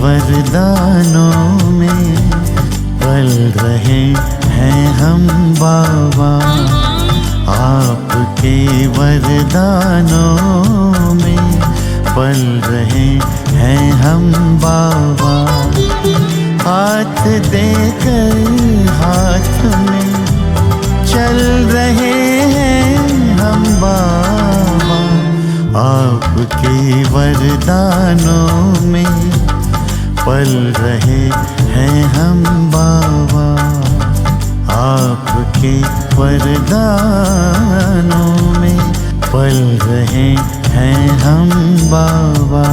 वरदानों में पल रहे हैं हम बाबा। आपके वरदानों में पल रहे हैं हम बाबा। हाथ देकर हाथ में चल रहे हैं हम बाबा। आपके वरदानों में पल रहे हैं हम बाबा। आपके वरदानों में पल रहे हैं हम बाबा।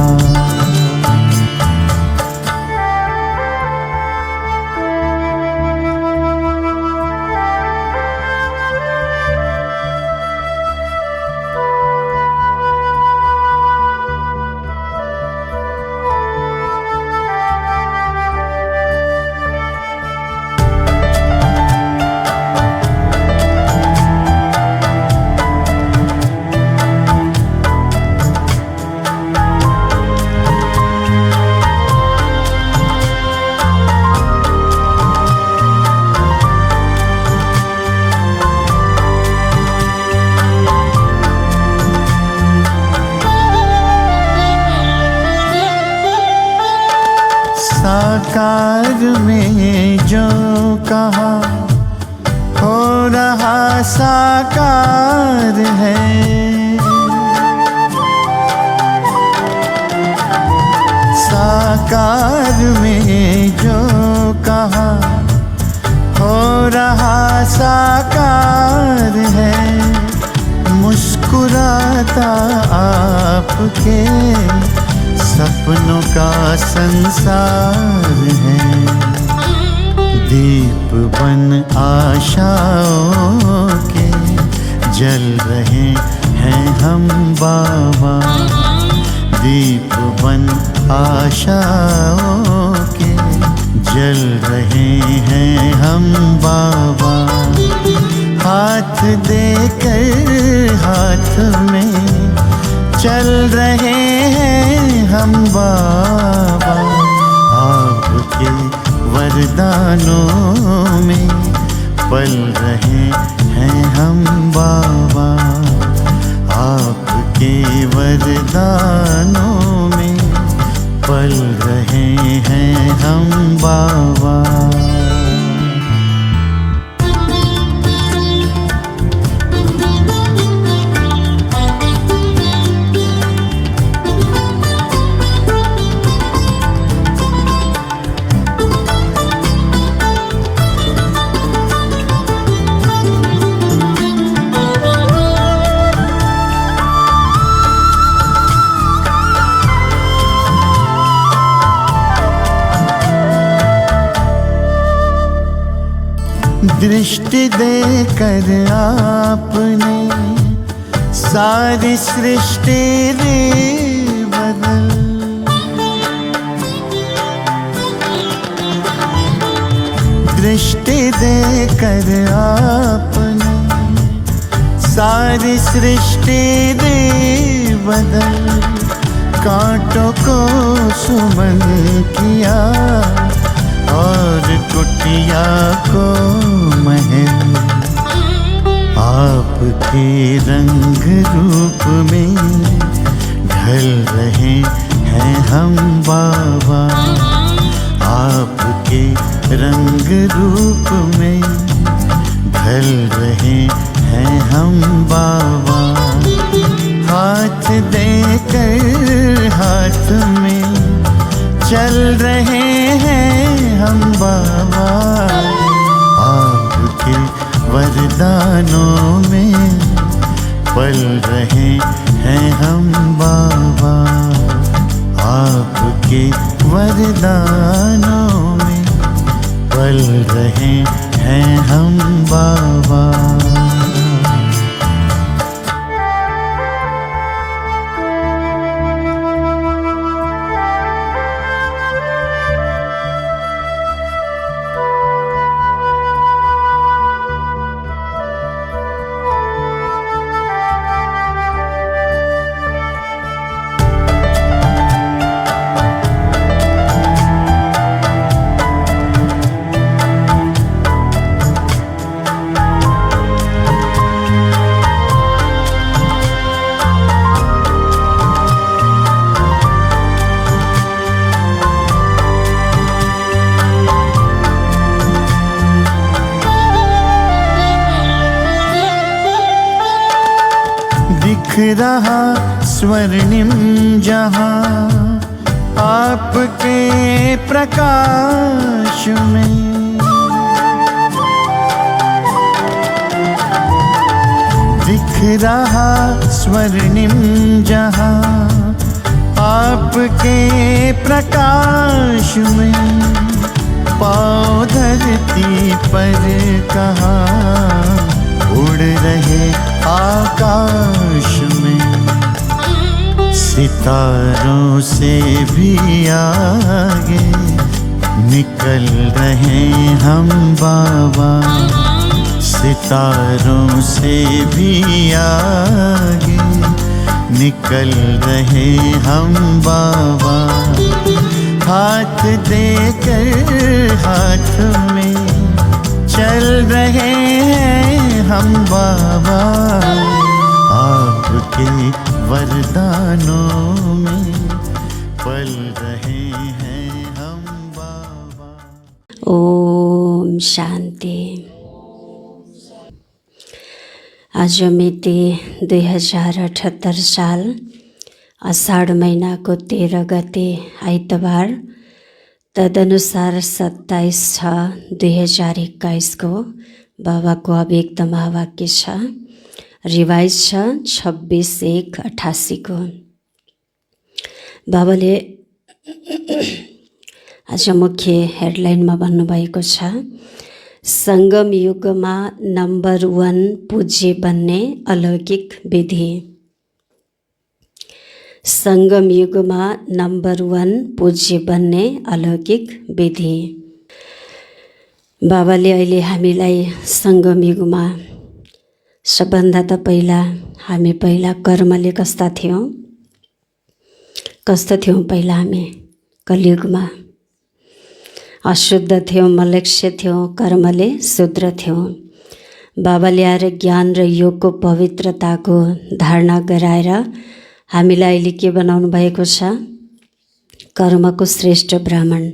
साकार में जो कहा हो रहा साकार है। साकार में जो कहा हो रहा साकार है। मुस्कुराता आपके सपनों का संसार है। दीप बन आशाओं के जल रहे हैं हम बाबा। दीप बन आशाओं के जल रहे हैं हम बाबा। हाथ देकर हाथ में चल रहे हैं हम बाबा। आपके वरदानों में पल रहे हैं हम बाबा। आपके वरदानों में पल रहे हैं हम बाबा। दृष्टि देकर आपने सारी सृष्टि दी बदल। दृष्टि देकर आपने सारी सृष्टि दी बदल। कांटों को सुमन किया और कुटिया को महल। आपके रंग रूप में ढल रहे हैं हम बाबा। आपके रंग रूप में ढल रहे हैं हम बाबा। हाथ देकर हाथ में चल रहे हैं हम बाबा। आपके वरदानों में पल रहे हैं हम बाबा। आपके वरदानों में पल रहे हैं हम बाबा। दिख रहा स्वर्णिम जहां आपके प्रकाश में। दिख रहा स्वर्णिम जहां आपके प्रकाश में। पाँव धरती पर कहाँ उड़ रहे आकाश में। सितारों से भी आगे निकल रहे हम बाबा। सितारों से भी आगे निकल रहे हम बाबा। हाथ देकर हाथ में चल रहे हैं हम बाबा। आपके वरदानों में पल रहे हैं हम बाबा। ओम शांति। आज मिति 2078 साल आषाढ महिनाको 13 गते आइतबार, तदनुसार 27/6/2021 को बाबाको अव्यक्त महावाक्य छ। रिवाइज छ 26/1/88 को। बाबाले आज मुख्य हेडलाइनमा भन्नुभएको छ, संगम युगमा नम्बर 1 पूज्य बन्ने अलौकिक विधि। संगम युगमा नम्बर 1 पूज्य बन्ने अलौकिक विधि। बाबाले अहिले हामीलाई संगम युगमा सबभन्दा त हामी पहिला कर्मले कस्ता थियौँ, कस्तो थियौँ पहिला हामी कलियुगमा। अशुद्ध थियौँ, मलक्ष्य थियौँ, कर्मले शुद्र थियौँ। बाबाले आएर ज्ञान र योगको पवित्रताको धारणा गराएर हामीलाई अहिले के बनाउनु भएको छ, कर्मको श्रेष्ठ ब्राह्मण।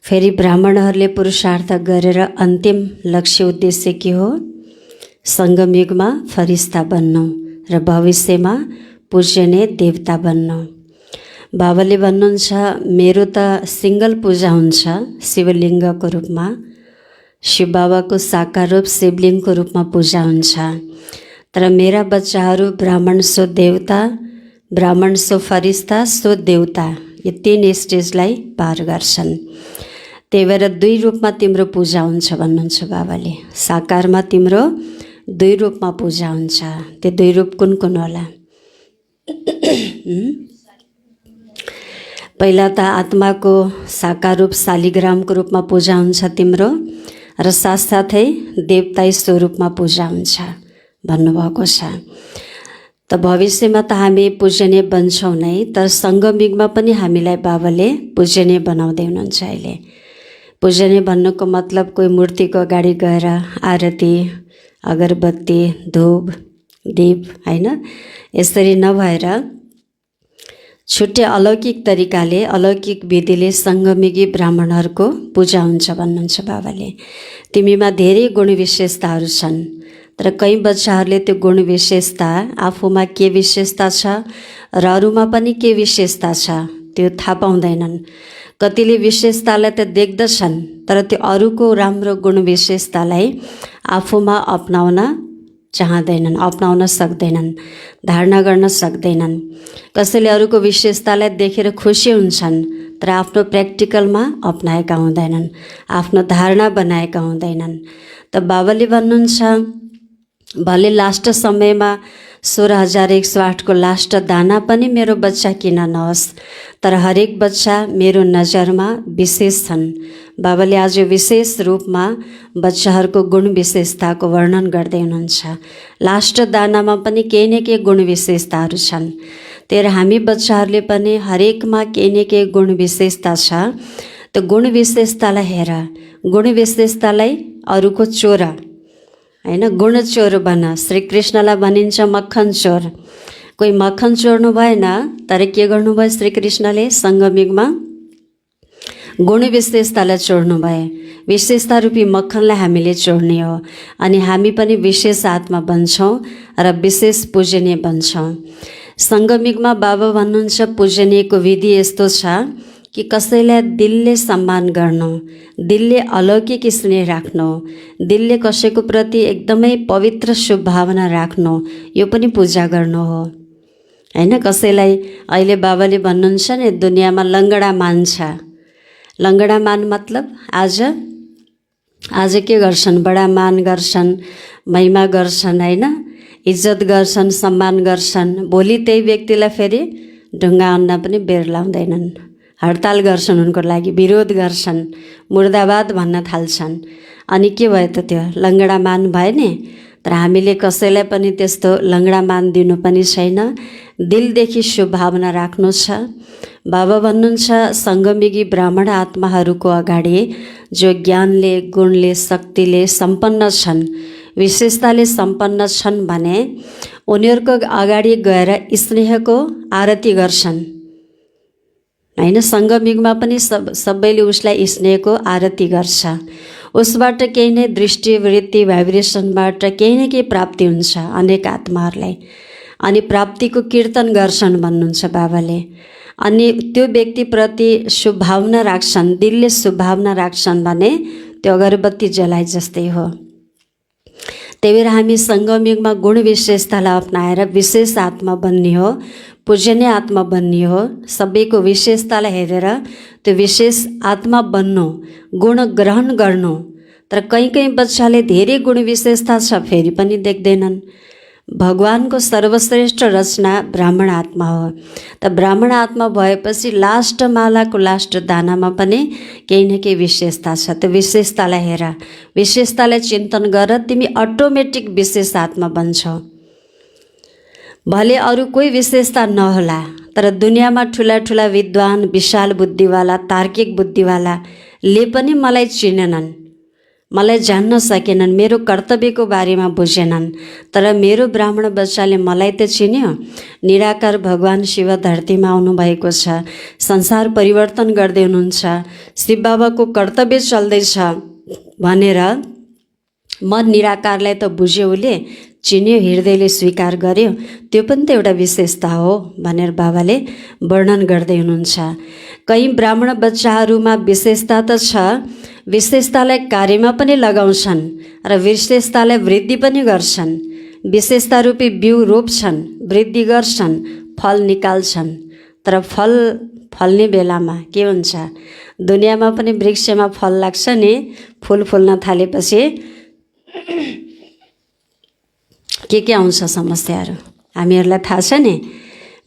फेरि ब्राह्मणहरूले पुरुषार्थ गरेर अन्तिम लक्ष्य उद्देश्य के हो, संगम युगमा फरिस्ता बन्नु र भविष्यमा पूजनीय देवता बन्नु। बाबाले भन्नुहुन्छ, मेरो त सिंगल पूजा हुन्छ शिवलिङ्गको रूपमा। शिव बाबाको साकार रूप शिवलिङ्गको रूपमा पूजा हुन्छ। तर मेरा बच्चाहरू ब्राह्मण सो देवता, ब्राह्मण सो फरिस्ता सो देवता, यो 3 स्टेजलाई पार गर्छन्। त्यही भएर 2 रूपमा तिम्रो पूजा हुन्छ भन्नुहुन्छ बाबाले। साकारमा तिम्रो 2 रूपमा पूजा हुन्छ। त्यो 2 रूप कुन कुन होला? पहिला त आत्माको साकार रूप शालिग्रामको रूपमा पूजा हुन्छ तिम्रो, र साथसाथै देवताई स्वरूपमा पूजा हुन्छ भन्नुभएको छ। त भविष्यमा त हामी पूजनीय बन्छौँ नै, तर संगम युगमा पनि हामीलाई बाबाले पूजनीय बनाउँदै हुनुहुन्छ। अहिले पूजनीय भन्नुको मतलब कोही मूर्तिको अगाडि गएर आरती, अगरबत्ती, धूप, दीप हैन, यसरी नभएर छुट्टै अलौकिक तरिकाले, अलौकिक विधिले संगमिकी ब्राह्मणहरूको पूजा हुन्छ भन्नुहुन्छ बाबाले। तिमीमा धेरै गुण विशेषताहरू छन्, तर कई बच्चाहरूले त्यो गुण विशेषता, आफूमा के विशेषता छ र अरूमा पनि के विशेषता छ त्यो थाहा पाउँदैनन्। कतिले विशेषतालाई त देख्दछन्, तर त्यो अरूको राम्रो गुण विशेषतालाई आफूमा अपनाउन चाहँदैनन्, अपनाउन सक्दैनन्, धारणा गर्न सक्दैनन्। कसैले अरूको विशेषतालाई देखेर खुसी हुन्छन्, तर आफ्नो प्र्याक्टिकलमा अपनाएका हुँदैनन्, आफ्नो धारणा बनाएका हुँदैनन्। त बाबाले भन्नुहुन्छ, भले लास्ट समयमा 16,108 को लास्ट दाना पनि मेरो बच्चा किन नहोस्, तर हरेक बच्चा मेरो नजरमा विशेष छन्। बाबाले आज विशेष रूपमा बच्चाहरूको गुण विशेषताको वर्णन गर्दै हुनुहुन्छ। लास्ट दानामा पनि केही न केही गुण विशेषताहरू छन्। तर हामी बच्चाहरूले पनि हरेकमा केही न केही गुण विशेषता छ। त्यो गुण विशेषतालाई हेर, गुण विशेषतालाई अरूको चोर हैन, गुण चोर बन। श्री कृष्णलाई भनिन्छ मक्खन चोर। कोही मक्खन चोर्नु भएन, तर के गर्नुभयो श्री कृष्णले संगम युगमा? गुण विशेषतालाई चोर्नु भए, विशेषता रूपी मक्खनलाई हामीले चोर्ने हो अनि हामी पनि विशेष आत्मा बन्छौँ र विशेष पूजनीय बन्छौँ। सङ्गमिकमा बाबा भन्नुहुन्छ पूजनीयको विधि यस्तो छ कि कसैलाई दिलले सम्मान गर्नु, दिलले अलौकिक स्नेह राख्नु, दिलले कसैको प्रति एकदमै पवित्र शुभ भावना राख्नु, यो पनि पूजा गर्नु हो हैन। कसैलाई अहिले बाबाले भन्नुहुन्छ नि दुनियाँमा लङ्गडा मान्छ। लङ्गडा मान मतलब आज के गर्छन्, बडा मान गर्छन्, महिमा गर्छन् हैन, इज्जत गर्छन्, सम्मान गर्छन्। भोलि त्यही व्यक्तिलाई फेरि ढुङ्गा अन्ना पनि बेर लाउँदैनन्, हडताल गर्छन्, उनको लागि विरोध गर्छन्, मुर्दाबाद भन्न थाल्छन्। अनि के भयो त, त्यो लङ्गडा मान भयो नि। तर हामीले कसैलाई पनि त्यस्तो लङ्गडा मान दिनु पनि छैन, दिलदेखि शुभ भावना राख्नु छ। बाबा भन्नुहुन्छ सङ्गमिकी ब्राह्मण आत्माहरूको अगाडि जो ज्ञानले, गुणले, शक्तिले सम्पन्न छन्, विशेषताले सम्पन्न छन् भने उनीहरूको अगाडि गएर स्नेहको आरती गर्छन् हैन। सङ्गमिकमा पनि सबैले उसलाई स्नेहको आरती गर्छ। उसबाट केही नै दृष्टि, वृत्ति, भाइब्रेसनबाट केही न केही प्राप्ति हुन्छ अनेक आत्माहरूलाई। अनि प्राप्तिको कीर्तन गर्छन् भन्नुहुन्छ बाबाले। अनि त्यो व्यक्तिप्रति शुभ भावना राख्छन्, दिलले शुभ भावना राख्छन् भने त्यो अगरबत्ती जलाए जस्तै हो। त्यही भएर हामी सङ्गमयुगमा गुण विशेषतालाई अपनाएर विशेष आत्मा बन्ने हो, पूजनीय आत्मा बन्ने हो। सबैको विशेषतालाई हेरेर त्यो विशेष आत्मा बन्नु, गुण ग्रहण गर्नु। तर कहीँ बच्चाले धेरै गुण विशेषता छ फेरि पनि देख्दैनन्। भगवानको सर्वश्रेष्ठ रचना ब्राह्मण आत्मा हो। त ब्राह्मण आत्मा भएपछि लास्ट मालाको लास्ट दानामा पनि केही न केही विशेषता छ। त्यो विशेषतालाई हेर, विशेषतालाई चिन्तन गर, तिमी अटोमेटिक विशेष आत्मा बन्छौ। भले अरू कोही विशेषता नहोला, तर दुनियाँमा ठुला ठुला विद्वान, विशाल बुद्धिवाला, तार्किक बुद्धिवालाले पनि मलाई चिनेनन्, मलाई जान्न सकेनन्, मेरो कर्तव्यको बारेमा बुझेनन्। तर मेरो ब्राह्मण बच्चाले मलाई त चिन्यो। निराकार भगवान शिव धरतीमा आउनुभएको छ, संसार परिवर्तन गर्दै हुनुहुन्छ, शिव बाबाको कर्तव्य चल्दैछ भनेर म निराकारलाई त बुझ्यो, उसले चिन्यो, हृदयले स्वीकार गर्यो। त्यो पनि त एउटा विशेषता हो भनेर बाबाले वर्णन गर्दै हुनुहुन्छ। कहीँ ब्राह्मण बच्चाहरूमा विशेषता त छ, विशेषतालाई कार्यमा पनि लगाउँछन् र विशेषतालाई वृद्धि पनि गर्छन्। विशेषता रूपी बिउ रोप्छन्, वृद्धि गर्छन्, फल निकाल्छन्। तर फल्ने बेलामा के हुन्छ, दुनियाँमा पनि वृक्षमा फल लाग्छ नि, फुल फुल्न थालेपछि के आउँछ समस्याहरू हामीहरूलाई थाहा छ नि।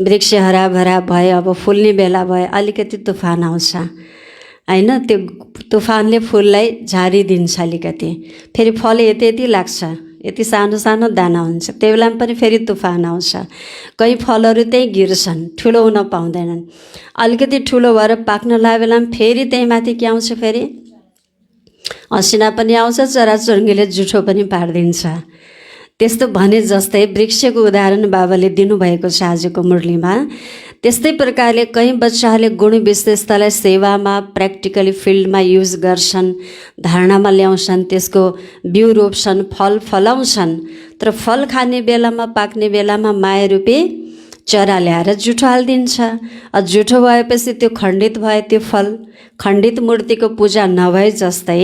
वृक्ष हराभरा भए, अब फुल्ने बेला भए अलिकति तुफान आउँछ हैन। त्यो तुफानले फुललाई झारिदिन्छ अलिकति, फेरि फल यति लाग्छ, यति सानो सानो दाना हुन्छ, त्यो बेलामा पनि फेरि तुफान आउँछ। कहीँ फलहरू त्यहीँ गिर्छन्, ठुलो हुन पाउँदैनन्। अलिकति ठुलो भएर पाक्न लागेको बेलामा फेरि त्यही माथि के आउँछ, फेरि असिना पनि आउँछ, चराचुरुङ्गीले जुठो पनि पारिदिन्छ। त्यस्तो भने जस्तै वृक्षको उदाहरण बाबाले दिनुभएको छ आजको मुरलीमा। त्यस्तै प्रकारले कहीँ बच्चाहरूले गुण विशेषतालाई सेवामा, प्र्याक्टिकली फिल्डमा युज गर्छन्, धारणामा ल्याउँछन्, त्यसको बिउ रोप्छन्, फल फलाउँछन्। तर फल खाने बेलामा, पाक्ने बेलामा माया रूपी चरा ल्याएर जुठो हालिदिन्छ। जुठो भएपछि त्यो खण्डित भयो, त्यो फल खण्डित मूर्तिको पूजा नभए जस्तै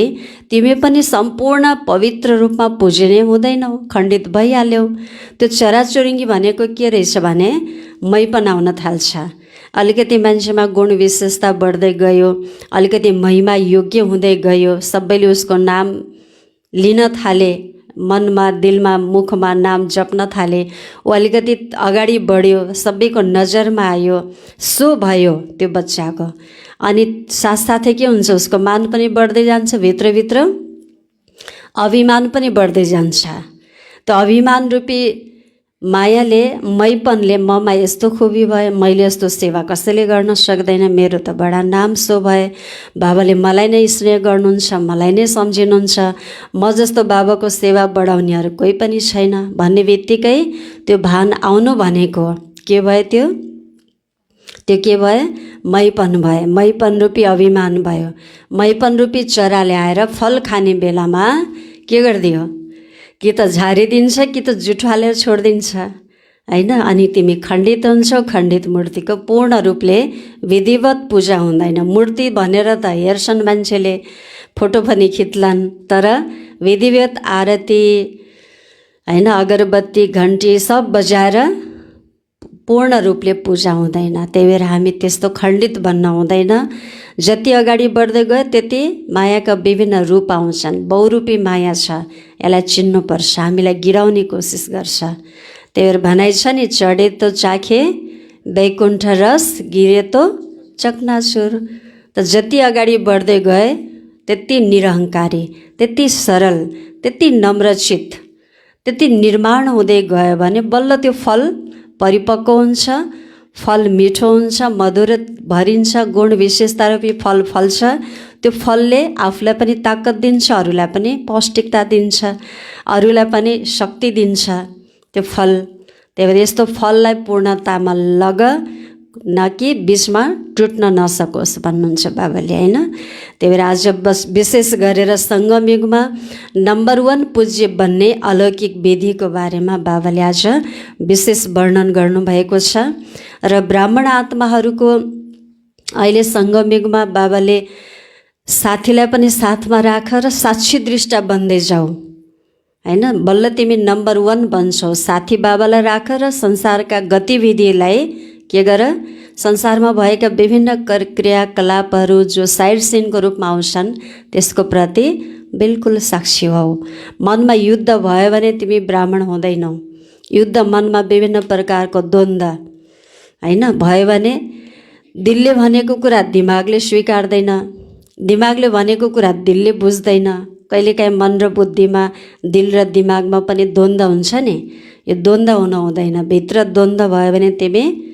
तिमी पनि सम्पूर्ण पवित्र रूपमा पूजनीय हुँदैनौ, खण्डित भइहाल्यौ। त्यो चराचुरुङ्गी भनेको के रहेछ भने मैपन आउन थाल्छ। अलिकति मान्छेमा गुण विशेषता बढ्दै गयो, अलिकति महिमा योग्य हुँदै गयो, सबैले उसको नाम लिन थाले, मनमा, दिलमा, मुखमा नाम जप्न थाले, ऊ अलिकति अगाडि बढ्यो, सबैको नजरमा आयो, सो भयो त्यो बच्चाको। अनि साथसाथै के हुन्छ, उसको मान पनि बढ्दै जान्छ, भित्रभित्र अभिमान पनि बढ्दै जान्छ। त्यो अभिमान रूपी मायाले, मैपनले ममा यस्तो खुबी भए, मैले यस्तो सेवा कसैले गर्न सक्दैन, मेरो त बडा नाम सो भए, बाबाले मलाई नै स्नेह गर्नुहुन्छ, मलाई नै सम्झिनुहुन्छ, म जस्तो बाबाको सेवा बढाउनेहरू कोही पनि छैन भन्ने बित्तिकै त्यो भान आउनु भनेको के भयो, त्यो त्यो के भयो? मैपन भयो। मैपन रूपी अभिमान भयो। मैपन रूपी चराले आएर फल खाने बेलामा के गरिदियो? कि त झारिदिन्छ कि त जुठो हालेर छोडिदिन्छ होइन। अनि तिमी खण्डित हुन्छौ। खण्डित मूर्तिको पूर्ण रूपले विधिवत पूजा हुँदैन। मूर्ति भनेर त हेर्छन् मान्छेले, फोटो पनि खिच्लान्, तर विधिवत आरती होइन, अगरबत्ती घन्टी सब बजाएर पूर्ण रूपले पूजा हुँदैन। त्यही भएर हामी त्यस्तो खण्डित बन्न हुँदैन। जति अगाडि बढ्दै गयो त्यति मायाका विभिन्न रूप आउँछन्। बहुरूपी माया छ, यसलाई चिन्नुपर्छ। हामीलाई गिराउने कोसिस गर्छ। त्यही भएर भनाइ छ नि, चढे तो चाखे वैकुण्ठ रस, गिरे तो चकनाचुर। त जति अगाडि बढ्दै गए त्यति निरहङ्कारी, त्यति सरल, त्यति नम्रचित, त्यति निर्माण हुँदै गयो भने बल्ल त्यो फल परिपक्व हुन्छ, फल मिठो हुन्छ, मधुर भरिन्छ, गुण विशेषता रूपी फल फल्छ। त्यो फलले आफूलाई पनि ताकत दिन्छ, अरूलाई पनि पौष्टिकता दिन्छ, अरूलाई पनि शक्ति दिन्छ त्यो फल। त्यही भएर यस्तो फललाई पूर्णतामा लग, न कि बिचमा टुट्न नसकोस् भन्नुहुन्छ बाबाले होइन। त्यही भएर आज बस विशेष गरेर सङ्गम युगमा नम्बर 1 पूज्य बन्ने अलौकिक विधिको बारेमा बाबाले आज विशेष वर्णन गर्नुभएको छ। र ब्राह्मण आत्माहरूको अहिले सङ्गम युगमा बाबाले साथीलाई पनि साथमा राख र साक्षी दृष्टा बन्दै जाऊ होइन। बल्ल तिमी नम्बर 1 बन्छौ। साथी बाबालाई राख र संसारका गतिविधिलाई के गर? संसारमा भएका विभिन्न क्रियाकलापहरू जो साइड सिनको रूपमा आउँछन् त्यसको प्रति बिल्कुल साक्षी हौ। मनमा युद्ध भयो भने तिमी ब्राह्मण हुँदैनौ। युद्ध मनमा विभिन्न प्रकारको द्वन्द्व होइन भयो भने दिलले भनेको कुरा दिमागले स्वीकार्दैन, दिमागले भनेको कुरा दिलले बुझ्दैन। कहिलेकाहीँ मन र बुद्धिमा, दिल र दिमागमा पनि द्वन्द्व हुन्छ नि। यो द्वन्द्व हुन हुँदैन। भित्र द्वन्द्व भयो भने तिमी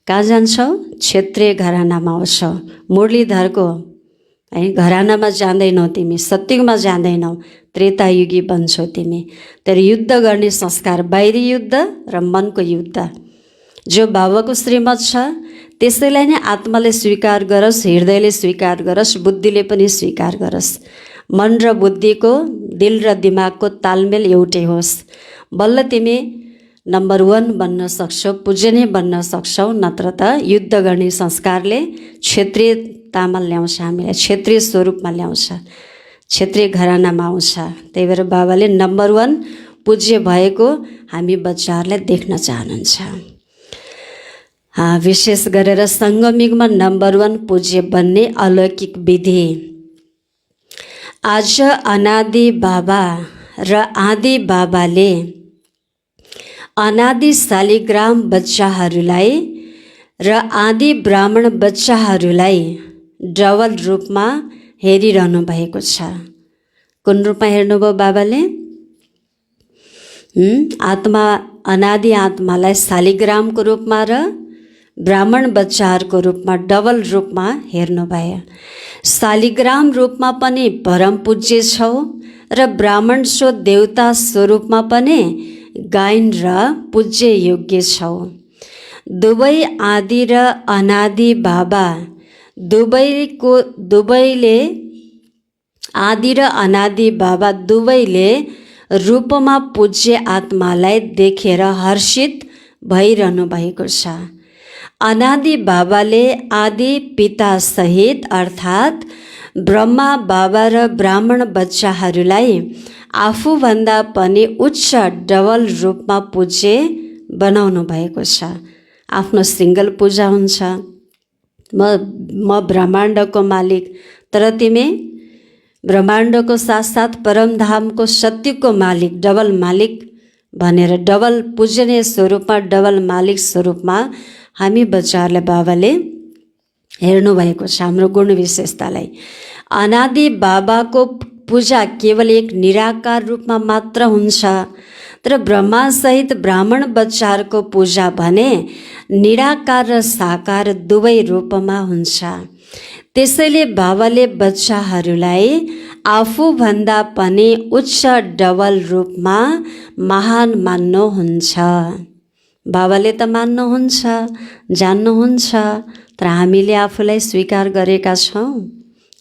कहाँ जान्छौ? क्षेत्रीय घरानामा आउँछौ। मुरलीधरको है घरानामा जाँदैनौ तिमी, सत्युगमा जाँदैनौ, त्रेतायुगी बन्छौ तिमी। तर युद्ध गर्ने संस्कार बाहिरी युद्ध र मनको युद्ध जो बाबाको श्रीमत छ त्यसैलाई नै आत्माले स्वीकार गरोस्, हृदयले स्वीकार गरोस्, बुद्धिले पनि स्वीकार गरोस्। मन र बुद्धिको, दिल र दिमागको तालमेल एउटै होस्। बल्ल तिमी नम्बर 1 बन्न सक्छौ, पूजनीय बन्न सक्छौ। नत्र त युद्ध गर्ने संस्कारले क्षेत्रीयतामा ल्याउँछ, हामीलाई क्षेत्रीय स्वरूपमा ल्याउँछ, क्षेत्रीय घरानामा आउँछ। त्यही भएर बाबाले नम्बर 1 पूज्य भएको हामी बच्चाहरूलाई देख्न चाहनुहुन्छ। विशेष गरेर सङ्गम युगमा नम्बर 1 पूज्य बन्ने अलौकिक विधि। आज अनादि बाबा र आदि बाबाले अनादि शालिग्राम बच्चाहरूलाई र आदि ब्राह्मण बच्चाहरूलाई डबल रूपमा हेरिरहनु भएको छ। कुन रूपमा हेर्नुभयो बाबाले? आत्मा, अनादि आत्मालाई शालिग्रामको रूपमा र ब्राह्मण बच्चाहरूको रूपमा डबल रूपमा हेर्नुभयो। शालिग्राम रूपमा पनि परम पूज्य छौ र ब्राह्मण सो देवता स्वरूपमा पनि गायन र पूज्य योग्य छौ। दुवै आदि र अनादि बाबा दुवैले आदि र अनादि बाबा दुवैले रूपमा पूज्य आत्मालाई देखेर हर्षित भइरहनु भएको छ। अनादि बाबाले आदि पिता सहित अर्थात् ब्रह्मा बाबा र ब्राह्मण बच्चाहरूलाई आफूभन्दा पनि उच्च डबल रूपमा पूज्य बनाउनु भएको छ। आफ्नो सिङ्गल पूजा हुन्छ, म ब्रह्माण्डको मालिक, तर तिमी ब्रह्माण्डको साथसाथ परमधामको सत्यको मालिक, डबल मालिक भनेर डबल पूजनीय स्वरूपमा, डबल मालिक स्वरूपमा हामी बच्चाहरूलाई बाबाले हेर्नुभएको छ, हाम्रो गुण विशेषतालाई। अनादि बाबाको पूजा केवल एक निराकार रूपमा मात्र हुन्छ, तर ब्रह्मा सहित ब्राह्मण बच्चाहरूको पूजा भने निराकार र साकार दुवै रूपमा हुन्छ। त्यसैले बाबाले बच्चाहरूलाई आफूभन्दा पनि उच्च डबल रूपमा महान मान्नुहुन्छ। बाबाले त मान्नुहुन्छ, जान्नुहुन्छ, तर हामीले आफूलाई स्वीकार गरेका छौँ,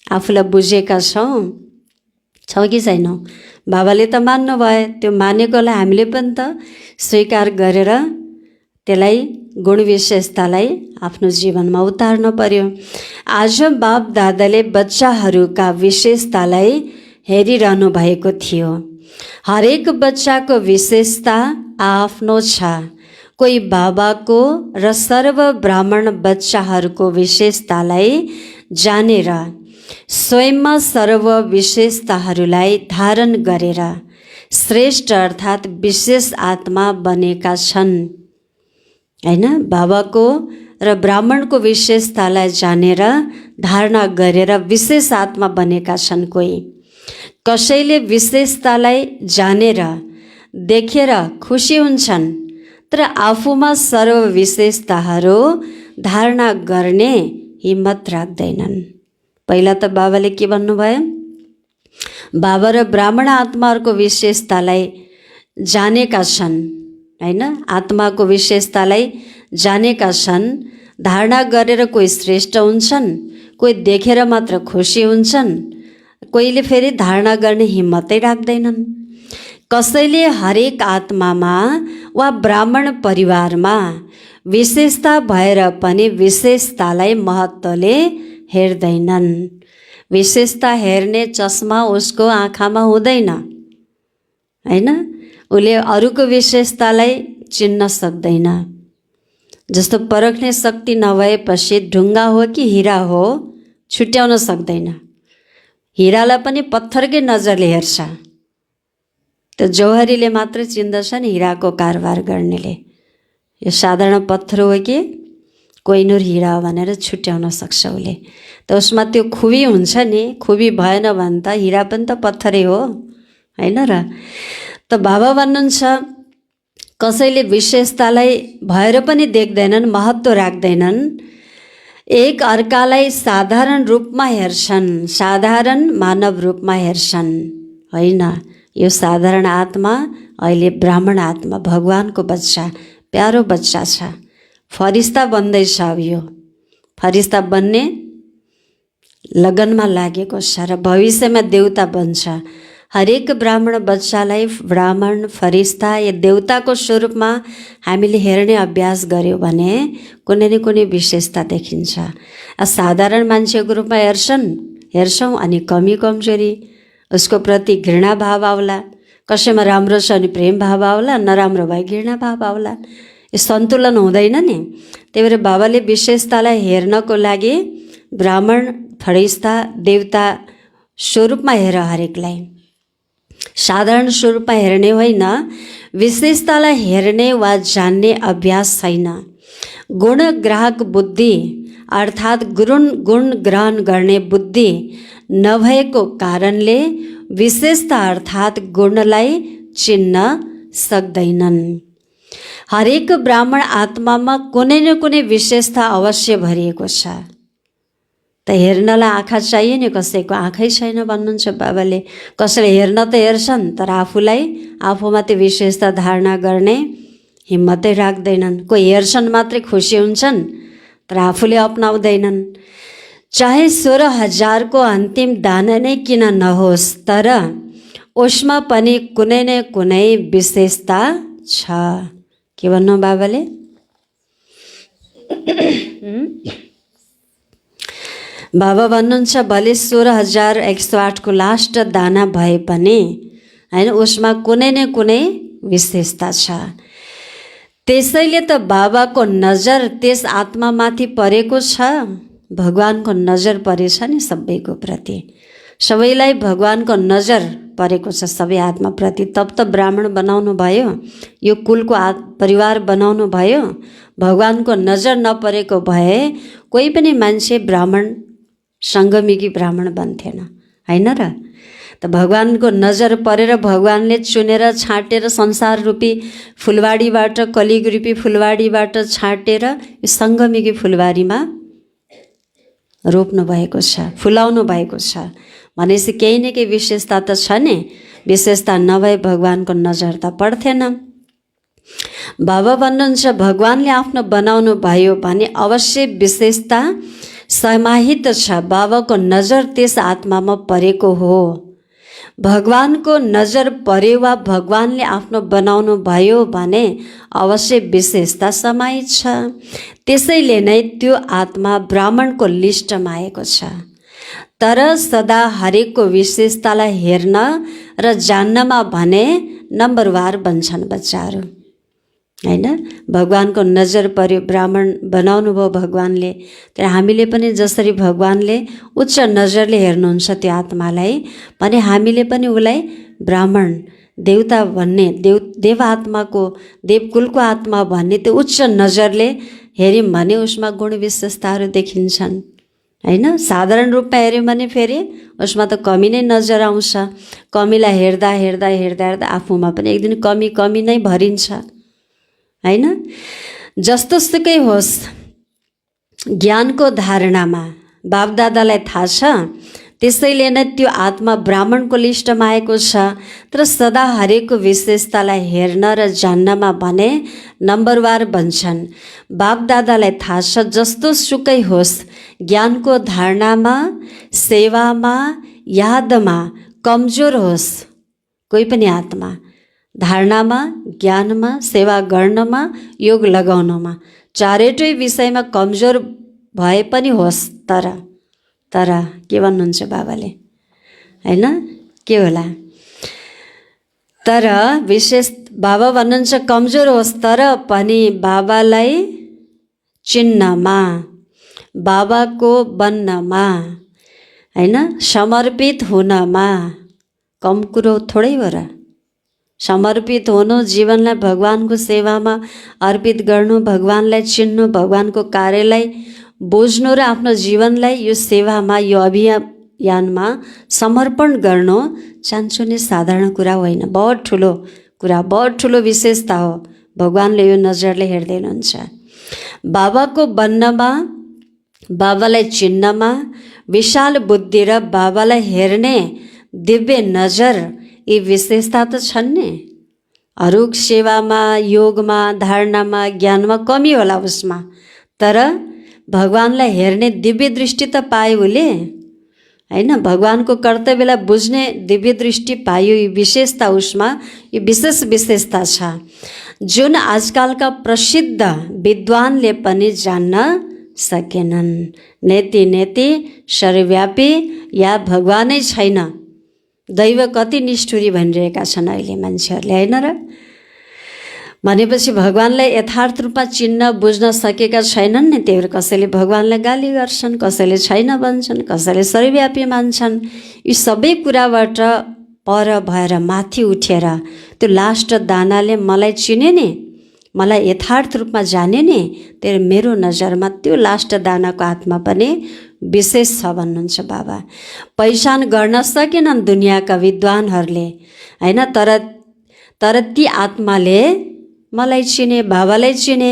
आफूलाई बुझेका छौँ कि छैनौँ? बाबाले त मान्नुभयो, त्यो मानेकोलाई हामीले पनि त स्वीकार गरेर त्यसलाई गुण विशेषतालाई आफ्नो जीवनमा उतार्नु पर्यो। आज बाप दादाले बच्चाहरूका विशेषतालाई हेरिरहनु भएको थियो। हरेक बच्चाको विशेषता आफ्नो छ। कोही बाबाको र सर्व ब्राह्मण बच्चाहरूको विशेषतालाई जानेर स्वयंमा सर्व विशेषताहरूलाई धारण गरेर श्रेष्ठ अर्थात् विशेष आत्मा बनेका छन्, हैन? बाबाको र ब्राह्मणको विशेषतालाई जानेर धारणा गरेर विशेष आत्मा बनेका छन्। कोही कसैले विशेषतालाई जानेर देखेर खुसी हुन्छन्, तर आफूमा सर्व विशेषताहरू धारणा गर्ने हिम्मत राख्दैनन्। पहिला त बाबाले के भन्नुभयो? बाबा र ब्राह्मण आत्माहरूको विशेषतालाई जानेका छन्, हैन? आत्माको विशेषतालाई जानेका छन्, धारणा गरेर कोही श्रेष्ठ हुन्छन्, कोही देखेर मात्र खुसी हुन्छन्, कोहीले फेरि धारणा गर्ने हिम्मतै राख्दैनन्। कसैले हरेक आत्मामा वा ब्राह्मण परिवारमा विशेषता भएर पनि विशेषतालाई महत्त्वले हेर्दैनन्। विशेषता हेर्ने चस्मा उसको आँखामा हुँदैन, हैन? उसले अरूको विशेषतालाई चिन्न सक्दैन। जस्तो परख्ने शक्ति नभएपछि ढुङ्गा हो कि हिरा हो छुट्याउन सक्दैन। हिरालाई पनि पत्थरकै नजरले हेर्छ, त्यो जौहरीले मात्र चिन्दछ नि हिराको कारोबार गर्नेले। यो साधारण पत्थर हो कि कोहिनूर हिरा हो भनेर छुट्याउन सक्छ उसले। त उसमा त्यो खुबी हुन्छ नि, खुबी भएन भने त हिरा पनि त पत्थरै हो, हैन र? त बाबा भन्नुहुन्छ कसैले विशेषतालाई भएर पनि देख्दैनन्, महत्त्व राख्दैनन्। एक अर्कालाई साधारण रूपमा हेर्छन्, साधारण मानव रूपमा हेर्छन्, होइन? यो साधारण आत्मा अहिले ब्राह्मण आत्मा, भगवानको बच्चा, प्यारो बच्चा छ, फरिस्ता बन्दैछ। अब यो फरिस्ता बन्ने लगनमा लागेको छ र भविष्यमा देवता बन्छ। हरेक ब्राह्मण बच्चालाई ब्राह्मण, फरिस्ता या देवताको स्वरूपमा हामीले हेर्ने अभ्यास गऱ्यौँ भने कुनै न कुनै विशेषता देखिन्छ। साधारण मान्छेको रूपमा हेर्छौँ अनि कमी कमजोरी, उसको प्रति घृणा भाव आउला। कसैमा राम्रो छ भने प्रेम भाव आउला, नराम्रो भए घृणा भाव आउला। यो सन्तुलन हुँदैन नि। त्यही भएर बाबाले विशेषतालाई हेर्नको लागि ब्राह्मण, फरिस्ता, देवता स्वरूपमा हेर, हरेकलाई साधारण स्वरूपमा हेर्ने होइन। विशेषतालाई हेर्ने वा जान्ने अभ्यास छैन। गुणग्राहक बुद्धि अर्थात् गुण ग्रहण गर्ने बुद्धि नभएको कारणले विशेषता अर्थात् गुणलाई चिन्न सक्दैनन्। हरेक ब्राह्मण आत्मामा कुनै न कुनै विशेषता अवश्य भरिएको छ। त हेर्नलाई आँखा चाहियो नि, कसैको आँखै छैन भन्नुहुन्छ बाबाले। कसैले हेर्न त हेर्छन्, तर आफूलाई आफूमा त्यो विशेषता धारणा गर्ने हिम्मतै राख्दैनन्। कोही हेर्छन् मात्रै खुसी हुन्छन्, तर आफूले अपनाउँदैनन्। चाहे 16,000 को अन्तिम दाना नै किन नहोस्, तर उसमा पनि कुनै न कुनै विशेषता छ। के भन्नु बाबाले? बाबा भन्नुहुन्छ भले 16,108 को लास्ट दाना भए पनि हैन, उसमा कुनै न कुनै विशेषता छ। त्यसैले त बाबाको नजर त्यस आत्मामाथि परेको छ। भगवानको नजर परेछ नि सबैको प्रति, सबैलाई भगवानको नजर परेको छ सबै आत्माप्रति। तब त ब्राह्मण बनाउनु भयो, यो कुलको परिवार बनाउनु भयो। भगवानको नजर नपरेको भए कोही पनि मान्छे ब्राह्मण, सङ्गमिकी ब्राह्मण बन्थेन, होइन र? त भगवानको नजर परेर भगवानले चुनेर छाँटेर संसार रूपी फुलवाडीबाट, कलियुग रूपी फुलवाडीबाट छाँटेर यो सङ्गमिकी फुलवारीमा रोप्नु भएको छ, फुलाउनु भएको छ। भनेपछि केही न केही विशेषता त छ नि। विशेषता नभए भगवानको नजर त पर्थेन। बाबा भन्नुहुन्छ भगवानले आफ्नो बनाउनु भयो भने अवश्य विशेषता समाहित छ। बाबाको नजर त्यस आत्मामा परेको हो। भगवानको नजर पर्यो वा भगवानले आफ्नो बनाउनु भयो भने अवश्य विशेषता समाहित छ। त्यसैले नै त्यो आत्मा ब्राह्मणको लिस्टमा आएको छ। तर सदा हरेकको विशेषतालाई हेर्न र जान्नमा भने नम्बरवार बन्छन् बच्चाहरू, हैन। भगवानको नजर पर्यो, ब्राह्मण बनाउनु भयो भगवानले। तर हामीले पनि जसरी भगवानले उच्च नजरले हेर्नुहुन्छ त्यो आत्मालाई, भने हामीले पनि उसलाई ब्राह्मण देवता भन्ने देव आत्माको देवकुलको आत्मा भन्ने त्यो उच्च नजरले हेऱ्यौँ भने उसमा गुण विशेषताहरू देखिन्छन्, हैन। साधारण रूपमा हेऱ्यौँ भने फेरि उसमा त कमी नै नजर आउँछ। कमीलाई हेर्दा हेर्दा हेर्दा हेर्दा आफूमा पनि एक दिन कमी नै भरिन्छ, हैन। जस्तो सुकै होस्, ज्ञानको धारणामा बापदादालाई थाहा छ, त्यसैले नै त्यो आत्मा ब्राह्मणको लिस्टमा आएको छ। तर सदा हरेकको विशेषतालाई हेर्न र जान्नमा भने नम्बरवार बन्छन्। बापदादालाई थाहा छ जस्तो सुकै होस्, ज्ञानको धारणामा, सेवामा, यादमा कमजोर होस् कोही पनि आत्मा, धारणामा, ज्ञानमा, सेवा गर्नमा, योग लगाउनमा, चारैटै विषयमा कमजोर भए पनि होस्, तर के भन्नुहुन्छ बाबाले, हैन, के होला? तर विशेष बाबा भन्नुहुन्छ कमजोर होस् तर पनि बाबालाई चिन्नमा, बाबाको बन्नमा, हैन, समर्पित हुनमा कम कुरो थोरै हो र। समर्पित हुनु, जीवनलाई भगवानको सेवामा अर्पित गर्नु, भगवानलाई चिन्नु, भगवानको कार्यलाई बुझ्नु र आफ्नो जीवनलाई यो सेवामा, यो अभियानमा समर्पण गर्नु चाहन्छु नि साधारण कुरा होइन, बहुत ठुलो कुरा, बहुत ठुलो विशेषता हो। भगवानले यो नजरले हेर्दै हुनुहुन्छ। बाबाको बन्नमा, बाबालाई चिन्नमा, विशाल बुद्धि र बाबालाई हेर्ने दिव्य नजर, यी विशेषता त छन् नि। अरू सेवामा, योगमा, धारणामा, ज्ञानमा कमी होला उसमा, तर भगवानलाई हेर्ने दिव्य दृष्टि त पायो उसले, हैन। भगवानको कर्तव्यलाई बुझ्ने दिव्य दृष्टि पायो, यो विशेषता उसमा, यो विशेष विशेषता छ जुन आजकलका प्रसिद्ध विद्वानले पनि जान्न सकेनन्। नेति सर्वव्यापी या भगवानै छैन, दैव कति निष्ठुरी भनिरहेका छन् अहिले मान्छेहरूले, हैन र। भनेपछि भगवानलाई यथार्थ रूपमा चिन्न बुझ्न सकेका छैनन् नि, त्यही भएर कसैले भगवानलाई गाली गर्छन्, कसैले छैन भन्छन्, कसैले सर्वव्यापी मान्छन्। यी सबै कुराबाट पर भएर माथि उठेर त्यो लास्ट दानाले मलाई चिने नि, मलाई यथार्थ रूपमा जाने नि, त्यही मेरो नजरमा त्यो लास्ट दानाको आत्मा पनि विशेष छ भन्नुहुन्छ बाबा। पहिचान गर्न सकेनन् दुनियाँका विद्वानहरूले, हैन। तर ती आत्माले मलाई चिने, बाबालाई चिने।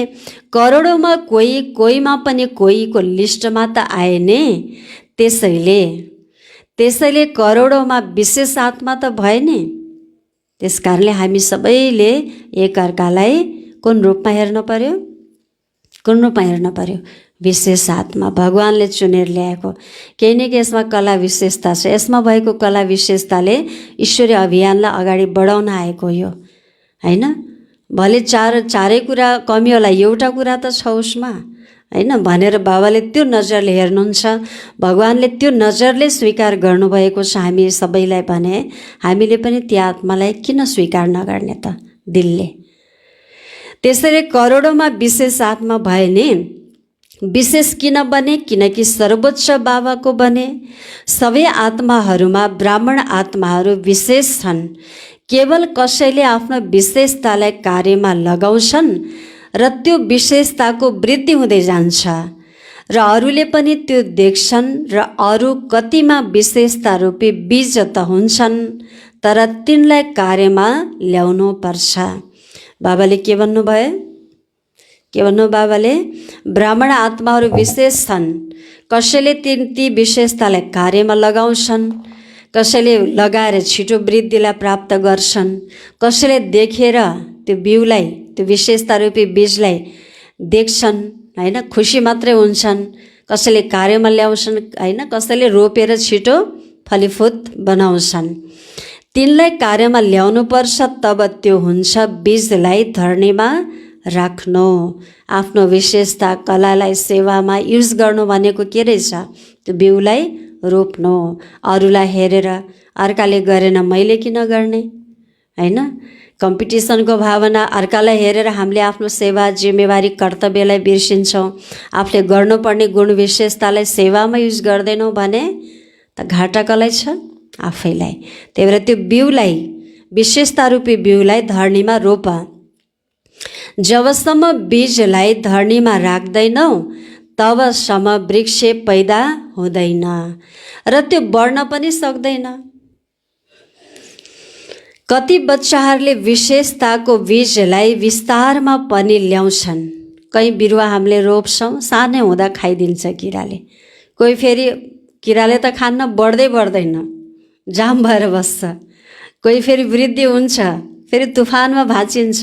करोडौँमा कोहीमा पनि कोहीको लिस्टमा त आए नि। त्यसैले करोडौँमा विशेष आत्मा त भए नि। त्यस कारणले हामी सबैले एकअर्कालाई कुन रूपमा हेर्नु पर्यो? कुन रूपमा हेर्नु पर्यो? विशेष आत्मा, भगवानले चुनेर ल्याएको। केही न केही यसमा कला विशेषता छ। यसमा भएको कला विशेषताले ईश्वरीय अभियानलाई अगाडि बढाउन आएको यो, हैन। भले चारै कुरा कमी होला, एउटा कुरा त छ उसमा, हैन भनेर बाबाले त्यो नजरले हेर्नुहुन्छ। भगवानले त्यो नजरले स्वीकार गर्नुभएको छ हामी सबैलाई भने हामीले पनि त्यो आत्मालाई किन स्वीकार नगर्ने त दिलले? त्यसैले करोडौँमा विशेष आत्मा भए नि। विशेष किन बने? किनकि सर्वोच्च बाबाको बने। सबै आत्माहरूमा ब्राह्मण आत्माहरू विशेष छन्। केवल कसैले आफ्नो विशेषतालाई कार्यमा लगाउँछन् र त्यो विशेषताको वृद्धि हुँदै जान्छ र अरूले पनि त्यो देख्छन् र अरू कतिमा विशेषता रूपी बीज त हुन्छन्, तर तिनलाई कार्यमा ल्याउनु पर्छ। बाबाले के भन्नुभयो? के भन्नु बाबाले? ब्राह्मण आत्माहरू विशेष छन्। कसैले ती विशेषतालाई कार्यमा लगाउँछन्, कसैले लगाएर छिटो वृद्धिलाई प्राप्त गर्छन्, कसैले देखेर त्यो बिउलाई त्यो विशेषता रूपी बीजलाई देख्छन् हैन, खुसी मात्रै हुन्छन्। कसैले कार्यमा ल्याउँछन् हैन, कसैले रोपेर छिटो फलीफुत बनाउँछन्। तिनलाई कार्यमा ल्याउनुपर्छ, तब त्यो हुन्छ बीजलाई धरणीमा राख्नु। आफ्नो विशेषता कलालाई सेवामा युज गर्नु भनेको के रहेछ? त्यो बिउलाई रोप्नु। अरूलाई हेरेर अर्काले गरेन मैले किन गर्ने हैन, कम्पिटिसनको भावना, अर्कालाई हेरेर हामीले आफ्नो सेवा जिम्मेवारी कर्तव्यलाई बिर्सिन्छौँ। आफूले गर्नुपर्ने गुण विशेषतालाई सेवामा युज गर्दैनौँ भने त घाटा कसलाई छ? आफैलाई। त्यही भएर त्यो बिउलाई, विशेषता रूपी बिउलाई धरणीमा रोप। जबसम्म बीजलाई धरणीमा राख्दैनौ तबसम्म वृक्ष पैदा हुँदैन र त्यो बढ्न पनि सक्दैन। कति बच्चाहरूले विशेषताको बीजलाई विस्तारमा पनि ल्याउँछन्। कहीँ बिरुवा हामीले रोप्छौँ, सानै हुँदा खाइदिन्छ किराले। कोही फेरि किराले त खान्न, बढ्दै बढ्दैन, जाम भएर बस्छ। कोही फेरि वृद्धि हुन्छ, फेरि तुफानमा भाँचिन्छ,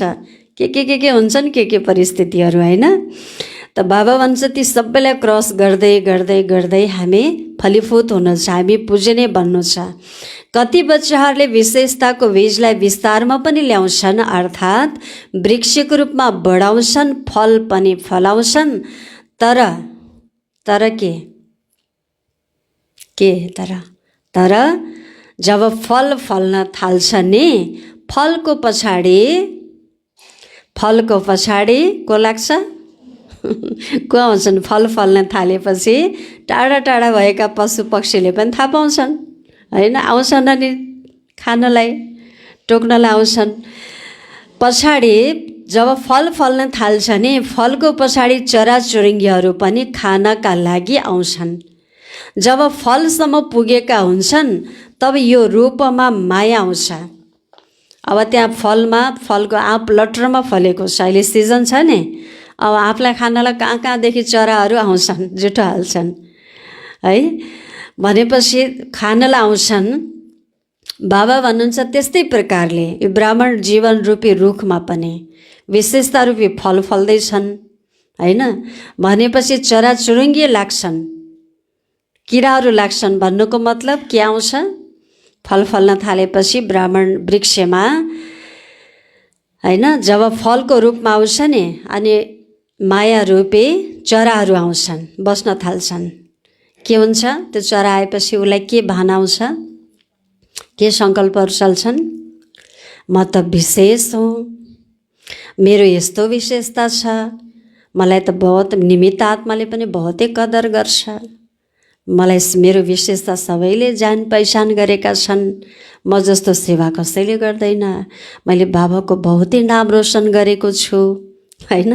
के हुन्छन् के परिस्थितिहरू हैन। त बाबा भन्छ ती सबैलाई क्रस गर्दै गर्दै गर्दै हामी फलीफुत हुनु छ, हामी पुज्ने बन्नु छ। कति बच्चाहरूले विशेषताको बीजलाई विस्तारमा पनि ल्याउँछन्, अर्थात् वृक्षको रूपमा बढाउँछन्, फल पनि फलाउँछन्। तर तर जब फल फल्न थाल्छ नि, फलको पछाडि को लाग्छ? को आउँछन्? फल फल्न थालेपछि टाढा टाढा भएका पशु पक्षीले पनि थाहा पाउँछन् हैन, आउँछन् अनि खानलाई टोक्नलाई आउँछन्। पछाडि जब फल फल्न थाल्छ नि, फलको पछाडि चराचुरुङ्गीहरू पनि खानका लागि आउँछन्। जब फलसम्म पुगेका हुन्छन् तब यो रूपमा माया आउँछ। अब त्यहाँ फलको आँप लटरमा फलेको छ, अहिले सिजन छ नि, अब आँपलाई खानलाई कहाँदेखि चराहरू आउँछन्, जुठो हाल्छन् है, भनेपछि खानलाई आउँछन्। बाबा भन्नुहुन्छ त्यस्तै प्रकारले यो ब्राह्मण जीवन रूपी रुखमा पनि विशेषता रूपी फल फल्दैछन् हैन, भनेपछि चराचुरुङ्गी लाग्छन्, किराहरू लाग्छन्। भन्नुको मतलब के आउँछ? फल फल्न थालेपछि ब्राह्मण वृक्षमा हैन, जब फलको रूपमा आउँछ नि, अनि माया रूपी चराहरू आउँछन्, बस्न थाल्छन्। के हुन्छ? त्यो चरा आएपछि उसलाई के भान आउँछ? के सङ्कल्पहरू चल्छन्? म त विशेष हुँ, मेरो यस्तो विशेषता छ, मलाई त बहुत निमित्त आत्माले पनि बहुतै कदर गर्छ, मलाई मेरो विशेषता सबैले जान पहिचान गरेका छन्, म जस्तो सेवा कसैले गर्दैन, मैले बाबाको बहुतै नाम रोशन गरेको छु हैन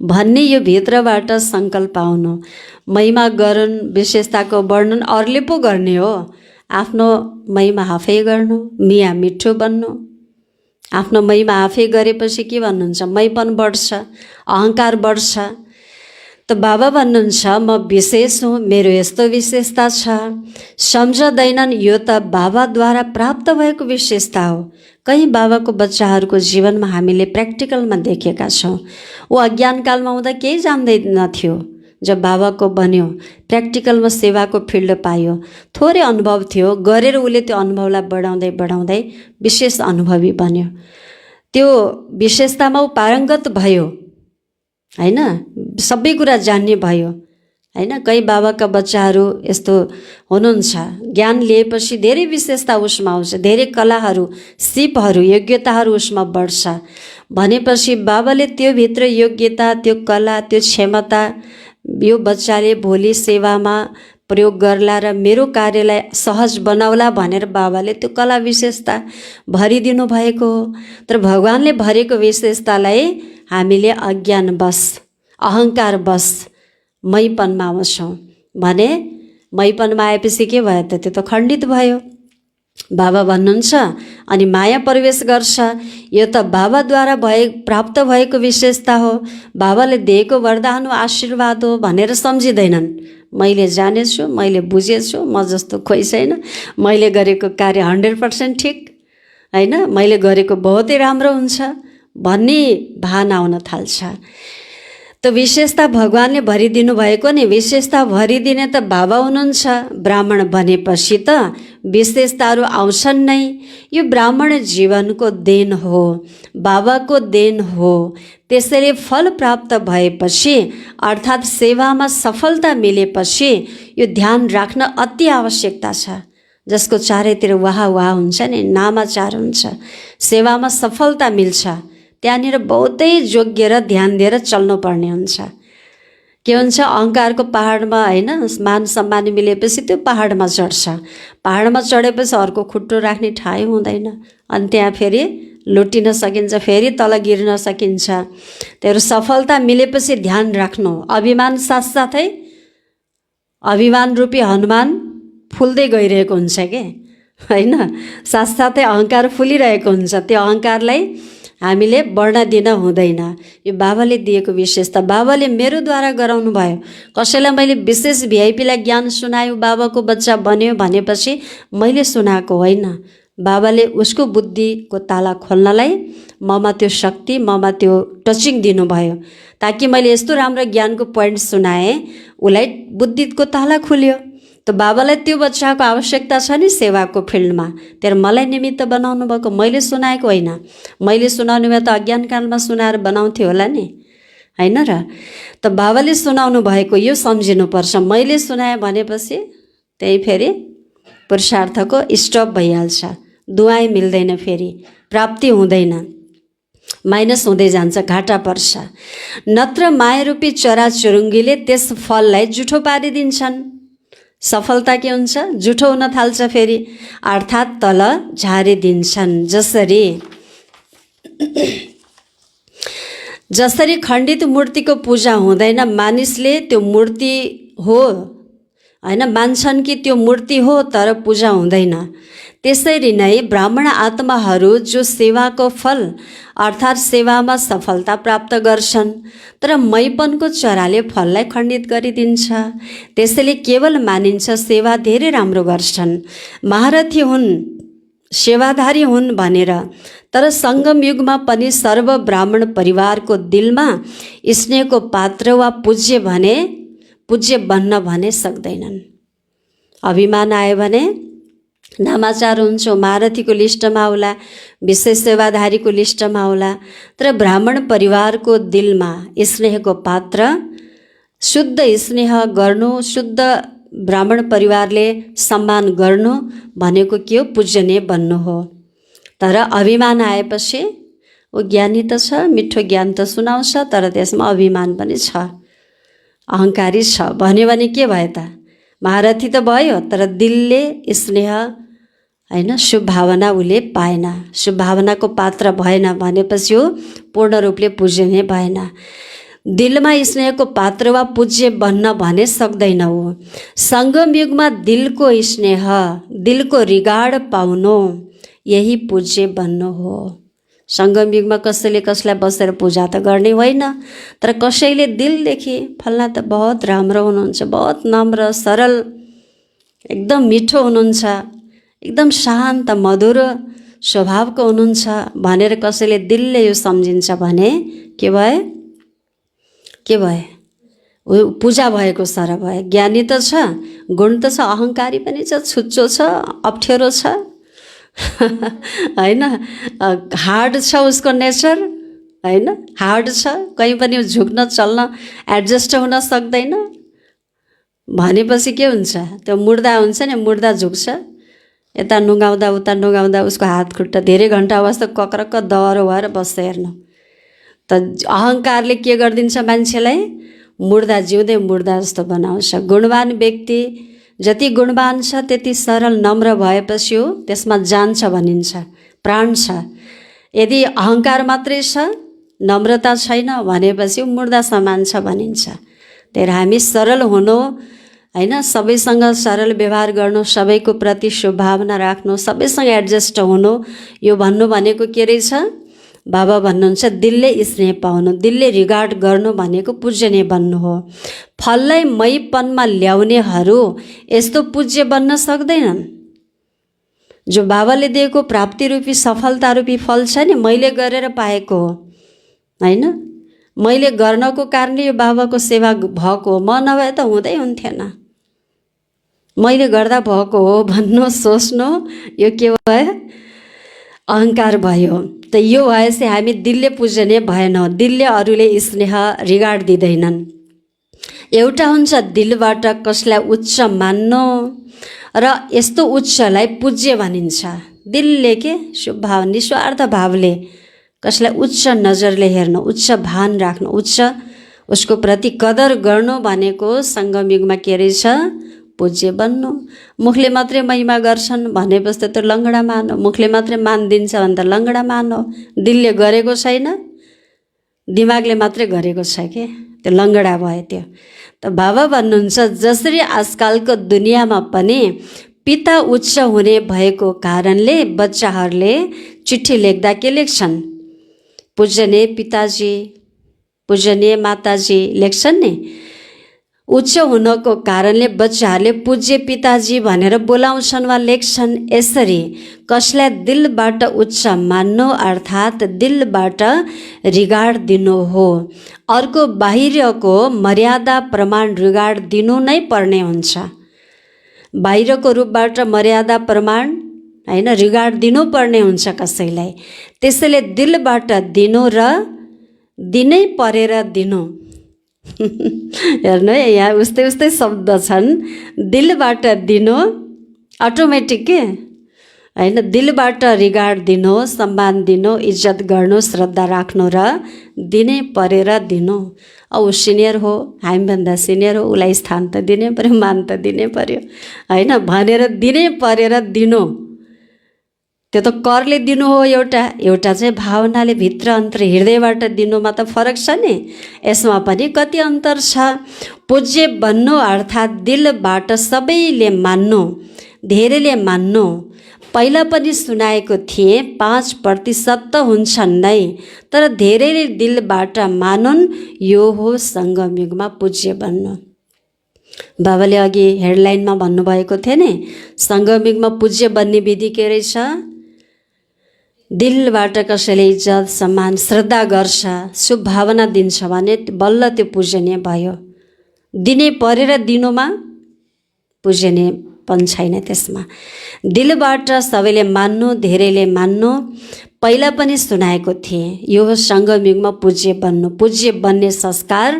भन्ने यो भित्रबाट सङ्कल्प आउनु। महिमा गरुन्, विशेषताको वर्णन अरूले पो गर्ने हो, आफ्नो महिमा आफै गर्नु, मिया मिठो बन्नु। आफ्नो महिमा आफै गरेपछि के भन्नुहुन्छ? मैपन बढ्छ, अहङ्कार बढ्छ। त बाबा भन्नुहुन्छ म विशेष हुँ, मेरो यस्तो विशेषता छ, सम्झँदैनन् यो त बाबाद्वारा प्राप्त भएको विशेषता हो। कहीँ बाबाको बच्चाहरूको जीवनमा हामीले प्र्याक्टिकलमा देखेका छौँ। ऊ अज्ञानकालमा हुँदा केही जान्दैनथ्यो, जब बाबाको बन्यो, प्र्याक्टिकलमा सेवाको फिल्ड पायो, थोरै अनुभव थियो, गरेर उसले त्यो अनुभवलाई बढाउँदै बढाउँदै विशेष अनुभवी बन्यो। त्यो विशेषतामा ऊ पारङ्गत भयो हैन, सबै कुरा जान्ने भयो हैन। कई बाबाका बच्चाहरू यस्तो हुनुहुन्छ, ज्ञान लिएपछि धेरै विशेषता उसमा आउँछ, धेरै कलाहरू, सिपहरू, योग्यताहरू उसमा बढ्छ। भनेपछि बाबाले त्यो भित्र योग्यता, त्यो कला, त्यो क्षमता यो बच्चाले भोलि सेवामा प्रयोग गर्ला र मेरो कार्यलाई सहज बनाउला भनेर बाबाले त्यो कला विशेषता भरिदिनु भएको हो। तर भगवानले भरेको विशेषतालाई हामीले अज्ञानवश, अहङ्कारवश मैपनमा आउँछौँ भने मैपनमा आएपछि के भयो त? त्यो त खण्डित भयो। बाबा भन्नुहुन्छ अनि माया प्रवेश गर्छ। यो त बाबाद्वारा प्राप्त भएको विशेषता हो, बाबाले दिएको वरदान हो, आशीर्वाद हो भनेर सम्झिँदैनन्। मैले जानेछु, मैले बुझेछु, म जस्तो खोइ छैन, मैले गरेको कार्य 100% ठिक हैन, मैले गरेको बहुतै राम्रो हुन्छ भन्ने भान आउन थाल्छ। त विशेषता भगवानले भरिदिनु भएको नि, विशेषता भरिदिने त बाबा हुनुहुन्छ। ब्राह्मण बनेपछि त विशेषताहरू आउँछन् नै। यो ब्राह्मण जीवनको देन हो, बाबाको देन हो। त्यसरी फल प्राप्त भएपछि अर्थात् सेवामा सफलता मिलेपछि यो ध्यान राख्न अति आवश्यकता छ। जसको चारैतिर वाह वाह हुन्छ नि, नामाचार हुन्छ, सेवामा सफलता मिल्छ, त्यहाँनिर बहुतै योग्य र ध्यान दिएर चल्नुपर्ने हुन्छ। के हुन्छ, अहङ्कारको पहाडमा होइन मान सम्मान मिलेपछि त्यो पहाडमा चढ्छ। पहाडमा चढेपछि अर्को खुट्टो राख्ने ठाउँ हुँदैन, अनि त्यहाँ फेरि लुटिन सकिन्छ, फेरि तल गिर्न सकिन्छ। त्यही सफलता मिलेपछि ध्यान राख्नु। अभिमान साथसाथै अभिमान रूपी हनुमान फुल्दै गइरहेको हुन्छ के होइन, साथसाथै अहङ्कार फुलिरहेको हुन्छ। त्यो अहङ्कारलाई हामीले बढ्न दिन हुँदैन। यो बाबाले दिएको विशेषता, बाबाले मेरोद्वारा गराउनु भयो। कसैलाई मैले विशेष भिआइपीलाई ज्ञान सुनायो, बाबाको बच्चा बन्यो भनेपछि मैले सुनाएको होइन। बाबाले उसको बुद्धिको ताला खोल्नलाई ममा त्यो शक्ति, ममा त्यो टचिङ दिनुभयो, ताकि मैले यस्तो राम्रो ज्ञानको पोइन्ट सुनाएँ, उसलाई बुद्धिको ताला खुल्यो। त बाबालाई त्यो बच्चाको आवश्यकता छ नि सेवाको फिल्डमा, तर मलाई निमित्त बनाउनु भएको, मैले सुनाएको होइन। मैले सुनाउनु भए त अज्ञान कालमा सुनाएर बनाउँथ्यो होला नि, होइन र। त बाबाले सुनाउनु भएको यो सम्झिनुपर्छ। मैले सुनाएँ भनेपछि त्यही फेरि पुरुषार्थको स्टप भइहाल्छ, दुआई मिल्दैन, फेरि प्राप्ति हुँदैन, माइनस हुँदै जान्छ, घाटा पर्छ। नत्र मायारूपी चराचुरुङ्गीले त्यस फललाई जुठो पारिदिन्छन्। सफलता के हुन्छ, जुठो हुन थाल्छ फेरि, अर्थात् तल झारिदिन्छन्। जसरी खण्डित मूर्तिको पूजा हुँदैन, मानिसले त्यो मूर्ति हो होइन मान्छन् कि त्यो मूर्ति हो, तर पूजा हुँदैन। त्यसरी नै ब्राह्मण आत्माहरू जो सेवाको फल अर्थात् सेवामा सफलता प्राप्त गर्छन्, तर मैपनको चराले फललाई खण्डित गरिदिन्छ। त्यसैले केवल मानिन्छ सेवा धेरै राम्रो गर्छन्, महारथी हुन्, सेवाधारी हुन् भनेर, तर सङ्गम युगमा पनि सर्व ब्राह्मण परिवारको दिलमा स्नेहको पात्र वा पूज्य बन्न भने सक्दैनन्। अभिमान आयो भने नामाचार हुन्छ, महारथीको लिस्टमा होला, विशेष सेवाधारीको लिस्टमा होला, तर ब्राह्मण परिवारको दिलमा स्नेहको पात्र, शुद्ध स्नेह गर्नु, शुद्ध ब्राह्मण परिवारले सम्मान गर्नु भनेको के हो, पूजनीय बन्नु हो। तर अभिमान आएपछि ऊ ज्ञानी त छ, मिठो ज्ञान त सुनाउँछ, तर त्यसमा अभिमान पनि छ, अहङ्कारी छ भन्यो भने के भयो त, महारथी त भयो, तर दिलले स्नेह होइन शुभ भावना उसले पाएन, शुभ भावनाको पात्र भएन भनेपछि ऊ पूर्ण रूपले पूजनीय भएन। दिलमा स्नेहको पात्र वा पूज्य बन्न भने सक्दैन हो। सङ्गम युगमा दिलको स्नेह, दिलको रिगाड पाउनु, यही पूज्य बन्नु हो। सङ्गम युगमा कसैले कसलाई बसेर पूजा त गर्ने होइन, तर कसैले दिलदेखि फल्ना त बहुत राम्रो हुनुहुन्छ, बहुत नम्र सरल, एकदम मिठो हुनुहुन्छ, एकदम शान्त मधुर स्वभावको हुनुहुन्छ भनेर कसैले दिलले यो सम्झिन्छ भने के भयो, पूजा भएको सर भयो। ज्ञानी त छ, गुण त छ, अहङ्कारी पनि छ, छुच्चो छ, अप्ठ्यारो छ होइन, हार्ड छ उसको नेचर होइन, हार्ड छ, कहीँ पनि झुक्न चल्न एडजस्ट हुन सक्दैन भनेपछि के हुन्छ, त्यो मुर्दा हुन्छ नि, मुर्दा झुक्छ, यता नुगाउँदा उता नुगाउँदा उसको हात खुट्टा धेरै घन्टा अवस्था कक्रक्क दह्रो भएर बस्छ। हेर्नु त अहङ्कारले के गरिदिन्छ मान्छेलाई, मुर्दा जिउँदै मुर्दा जस्तो बनाउँछ। गुणवान व्यक्ति जति गुणवान छ त्यति सरल नम्र भएपछि हो त्यसमा जान छ भनिन्छ, प्राण छ। यदि अहङ्कार मात्रै छ, नम्रता छैन भनेपछि मुर्दा समान छ भनिन्छ। त्यही हामी सरल हुनु होइन, सबैसँग सरल व्यवहार गर्नु, सबैको प्रति शुभभावना राख्नु, सबैसँग एडजस्ट हुनु, यो भन्नु भनेको के रहेछ, बाबा भन्नुहुन्छ दिलले स्नेह पाउनु, दिलले रिगार्ड गर्नु भनेको पूजनीय बन्नु हो। फललाई मैपनमा ल्याउनेहरू यस्तो पूज्य बन्न सक्दैनन्। जो बाबाले दिएको प्राप्ति रूपी सफलता रूपी फल छ नि, मैले गरेर पाएको हो हैन। मैले गर्नको कारणले यो बाबाको सेवा भएको हो, म नभए त हुँदै हुन्थेन। मैले गर्दा भएको हो भन्नु सोच्नु, यो के भयो? अहङ्कार भयो। त यो भएपछि हामी दिलले पूजनीय भएनौँ। दिलले अरूले स्नेह रिगार्ड दिँदैनन्। एउटा हुन्छ दिलबाट कसलाई उच्च मान्नु र यस्तो उच्चलाई पूज्य भनिन्छ। दिलले के शुभ भाव निस्वार्थ भावले कसलाई उच्च नजरले हेर्नु, उच्च भान राख्नु, उच्च उसको प्रति कदर गर्नु भनेको सङ्गम युगमा के रहेछ? पूज्य बन्नु। मुखले मात्रै महिमा गर्छन् भनेपछि त लङ्गडा मानो, मुखले मात्रै मान दिन्छ भने त लङ्गडा मानो। दिलले गरेको छैन, दिमागले मात्रै गरेको छ के, त्यो लङ्गडा भयो त्यो। त बाबा भन्नुहुन्छ जसरी आजकलको दुनियाँमा पनि पिता उच्च हुने भएको कारणले बच्चाहरूले चिठी लेख्दा के लेख्छन्? पूजनीय पिताजी, पूजनीय माताजी लेख्छन् नि। उच्च हुनको कारणले बच्चाहरूले पूज्य पिताजी भनेर बोलाउँछन् वा लेख्छन्। यसरी कसलाई दिलबाट उच्च मान्नु अर्थात् दिलबाट रिगार्ड दिनु हो। अर्को बाहिरको मर्यादा प्रमाण रिगार्ड दिनु नै पर्ने हुन्छ। बाहिरको रूपबाट मर्यादा प्रमाण हैन रिगार्ड दिनुपर्ने हुन्छ कसैलाई। त्यसैले दिलबाट दिनु र दिनै परेर दिनु। हेर्नु है, यहाँ उस्तै उस्तै शब्द छन्। दिलबाट दिनु अटोमेटिक के हैन, दिलबाट रिगार्ड दिनु, सम्मान दिनु, इज्जत गर्नु, श्रद्धा राख्नु र दिनै परेर दिनु। अब ऊ सिनियर हो, हामीभन्दा सिनियर हो, उसलाई स्थान त दिनै पर्यो, मान त दिनै पर्यो हैन भनेर दिनै परेर दिनु। त्यो त करले दिनु हो एउटा चाहिँ भावनाले भित्र अन्तर हृदयबाट दिनुमा त फरक छ नि। यसमा पनि कति अन्तर छ। पूज्य बन्नु अर्थात् दिलबाट सबैले मान्नु, धेरैले मान्नु। पहिला पनि सुनाएको थिएँ 5% त हुन्छन् नै, तर धेरैले दिलबाट मानुन्, यो हो सङ्गम युगमा पूज्य बन्नु। बाबाले अघि हेडलाइनमा भन्नुभएको थियो नि, सङ्गम युगमा पूज्य बन्ने विधि के रहेछ? दिलबाट कसैले इज्जत सम्मान श्रद्धा गर्छ, शुभ भावना दिन्छ भने बल्ल त्यो पूजनीय भयो। दिनै परेर दिनुमा पूजनीयपन छैन त्यसमा। दिलबाट सबैले मान्नु, धेरैले मान्नु। पहिला पनि सुनाएको थिएँ, यो हो सङ्गम युगमा पूज्य बन्नु। पूज्य बन्ने संस्कार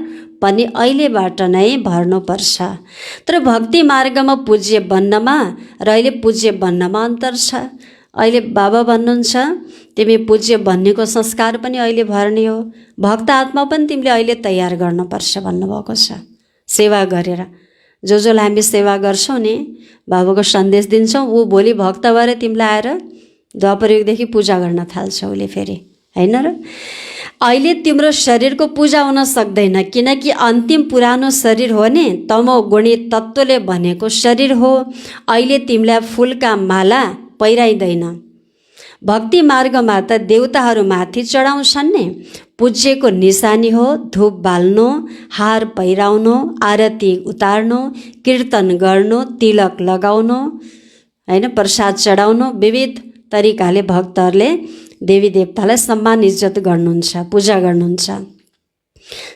पनि अहिलेबाट नै भर्नुपर्छ। तर भक्ति मार्गमा पूज्य बन्नमा र अहिले पूज्य बन्नमा अन्तर छ। अहिले बाबा भन्नुहुन्छ तिमी पूज्य बन्नेको संस्कार पनि अहिले भर्ने हो। भक्त आत्मा पनि तिमीले अहिले तयार गर्नुपर्छ भन्नुभएको छ। सेवा गरेर जसलाई हामी सेवा गर्छौँ नि, बाबाको सन्देश दिन्छौँ, ऊ भोलि भक्त भएर तिमीलाई आएर द्वापर युगदेखि पूजा गर्न थाल्छ उसले फेरि हैन र। अहिले तिम्रो शरीरको पूजा हुन सक्दैन, किनकि अन्तिम पुरानो शरीर हो नि, तमोगुणी तत्त्वले बनेको शरीर हो। अहिले तिमीलाई फुलका माला पहिराइँदैन। भक्ति मार्गमा त देवताहरू माथि चढाउँछन् नि, पूज्यको निशानी हो। धूप बाल्नु, हार पहिराउनु, आरती उतार्नु, कीर्तन गर्नु, तिलक लगाउनु हैन, प्रसाद चढाउनु, विविध तरिकाले भक्तहरूले देवी देवतालाई सम्मान इज्जत गर्नुहुन्छ, पूजा गर्नुहुन्छ।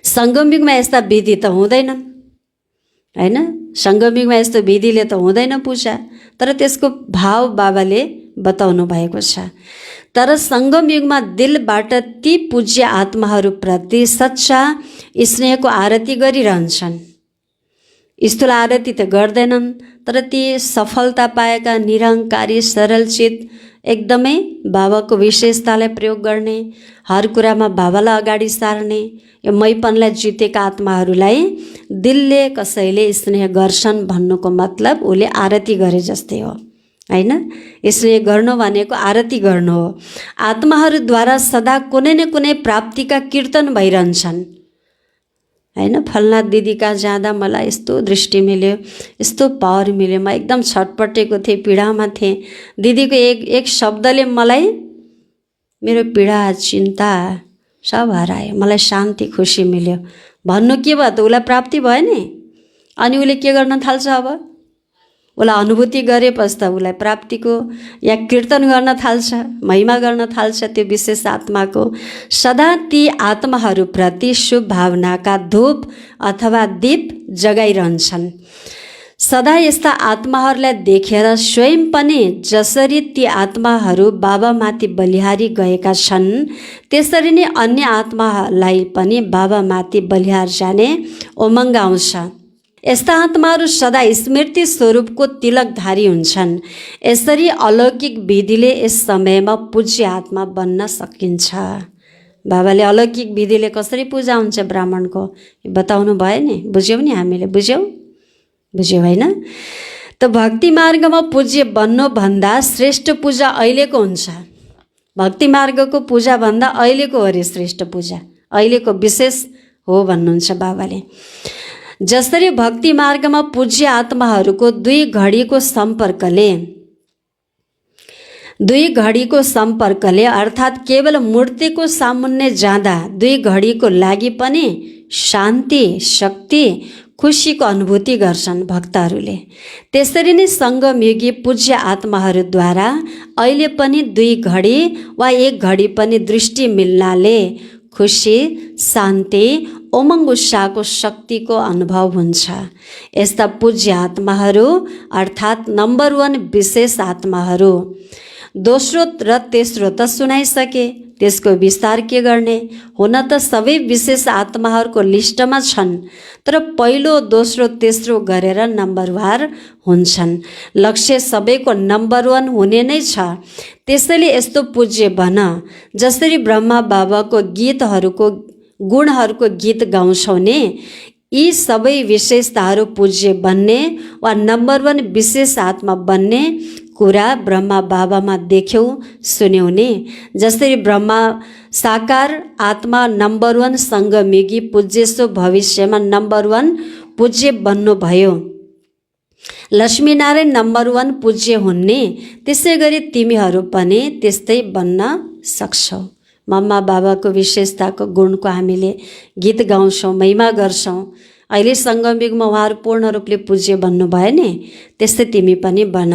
सङ्गम युगमा यस्ता विधि त हुँदैनन् हैन। सङ्गम युगमा यस्तो विधिले त हुँदैन पूजा, तर त्यसको भाव बाबाले बताउनु भएको छ। तर सङ्गम युगमा दिलबाट ती पूज्य आत्माहरूप्रति सच्चा स्नेहको आरती गरिरहन्छन्। स्थूल आरती त गर्दैनन्, तर ती सफलता पाएका निरङ्कारी सरलचित एकदमै बाबाको विशेषतालाई प्रयोग गर्ने, हर कुरामा बाबालाई अगाडि सार्ने, यो मैपनलाई जितेका आत्माहरूलाई दिलले कसैले स्नेह गर्छन् भन्नुको मतलब उसले आरती गरे जस्तै हो हैन। स्नेह गर्नु भनेको आरती गर्नु हो। आत्माहरूद्वारा सदा कुनै न कुनै प्राप्तिका कीर्तन भइरहन्छन् हैन। फल्ना दिदी कहाँ जाँदा मलाई यस्तो दृष्टि मिल्यो, यस्तो पावर मिल्यो, म एकदम छटपटेको थिएँ, पीडामा थिएँ। दिदीको एक शब्दले मलाई मेरो पीडा चिन्ता सब हरायो, मलाई शान्ति खुसी मिल्यो भन्नु के भयो त उसलाई प्राप्ति भयो नि। अनि उसले के गर्न थाल्छ अब? उसलाई अनुभूति गरेपछि त उसलाई प्राप्तिको या कीर्तन गर्न थाल्छ, महिमा गर्न थाल्छ त्यो विशेष आत्माको। सदा ती आत्माहरूप्रति शुभ भावनाका धूप अथवा दीप जगाइरहन्छन्। सदा यस्ता आत्माहरूलाई देखेर स्वयं पनि जसरी ती आत्माहरू बाबामाथि बलिहारी गएका छन् त्यसरी नै अन्य आत्माहरूलाई पनि बाबामाथि बलिहार जाने उमङ्ग आउँछ। यस्ता आत्माहरू सदा स्मृति स्वरूपको तिलकधारी हुन्छन्। यसरी अलौकिक विधिले यस समयमा पूज्य आत्मा बन्न सकिन्छ। बाबाले अलौकिक विधिले कसरी पूजा हुन्छ ब्राह्मणको बताउनु भयो नि, बुझ्यौँ नि, हामीले बुझ्यौँ होइन? त भक्ति मार्गमा पूज्य बन्नुभन्दा श्रेष्ठ पूजा अहिलेको हुन्छ। भक्ति मार्गको पूजाभन्दा अहिलेको अरे श्रेष्ठ पूजा, अहिलेको विशेष हो भन्नुहुन्छ बाबाले। जसरी भक्ति मार्गमा पूज्य आत्माहरूको दुई घडीको सम्पर्कले अर्थात् केवल मूर्तिको सामुन्ने जाँदा 2 घडीको लागि पनि शान्ति, शक्ति, खुसीको अनुभूति गर्छन् भक्तहरूले। त्यसरी नै सङ्गमयुगी पूज्य आत्माहरूद्वारा अहिले पनि 2 घडी वा 1 घडी पनि दृष्टि मिल्नाले खुसी, शान्ति, उमङ्ग उत्साहको शक्तिको अनुभव हुन्छ। यस्ता पूज्य आत्माहरू अर्थात् नम्बर 1 विशेष आत्माहरू। दोस्रो र तेस्रो त सुनाइसके, त्यसको विस्तार के गर्ने? हुन त सबै विशेष आत्माहरूको लिस्टमा छन्, तर पहिलो, दोस्रो, तेस्रो गरेर नम्बरवार हुन्छन्। लक्ष्य सबैको नम्बर 1 हुने नै छ। त्यसैले यस्तो पूज्य बन जसरी ब्रह्मा बाबाको गीतहरूको गुणहरूको गीत गाउँछौ नि, यी सबै विशेषताहरू पूज्य बन्ने वा नम्बर 1 विशेष आत्मा बन्ने कुरा ब्रह्मा बाबामा देख्यौ, सुन्यौ नि। जसरी ब्रह्मा साकार आत्मा नम्बर 1 सङ्गमयुगी पूज्यसो भविष्यमा नम्बर 1 पूज्य बन्नुभयो। लक्ष्मीनारायण नम्बर 1 पूज्य हुन्, त्यसै गरी तिमीहरू पनि त्यस्तै बन्न सक्छौ। मम्मा बाबाको विशेषताको गुणको हामीले गीत गाउँछौँ, महिमा गर्छौँ। अहिले सङ्गमयुगमा उहाँहरू पूर्ण रूपले पूज्य बन्नुभयो नि, त्यस्तै तिमी पनि बन।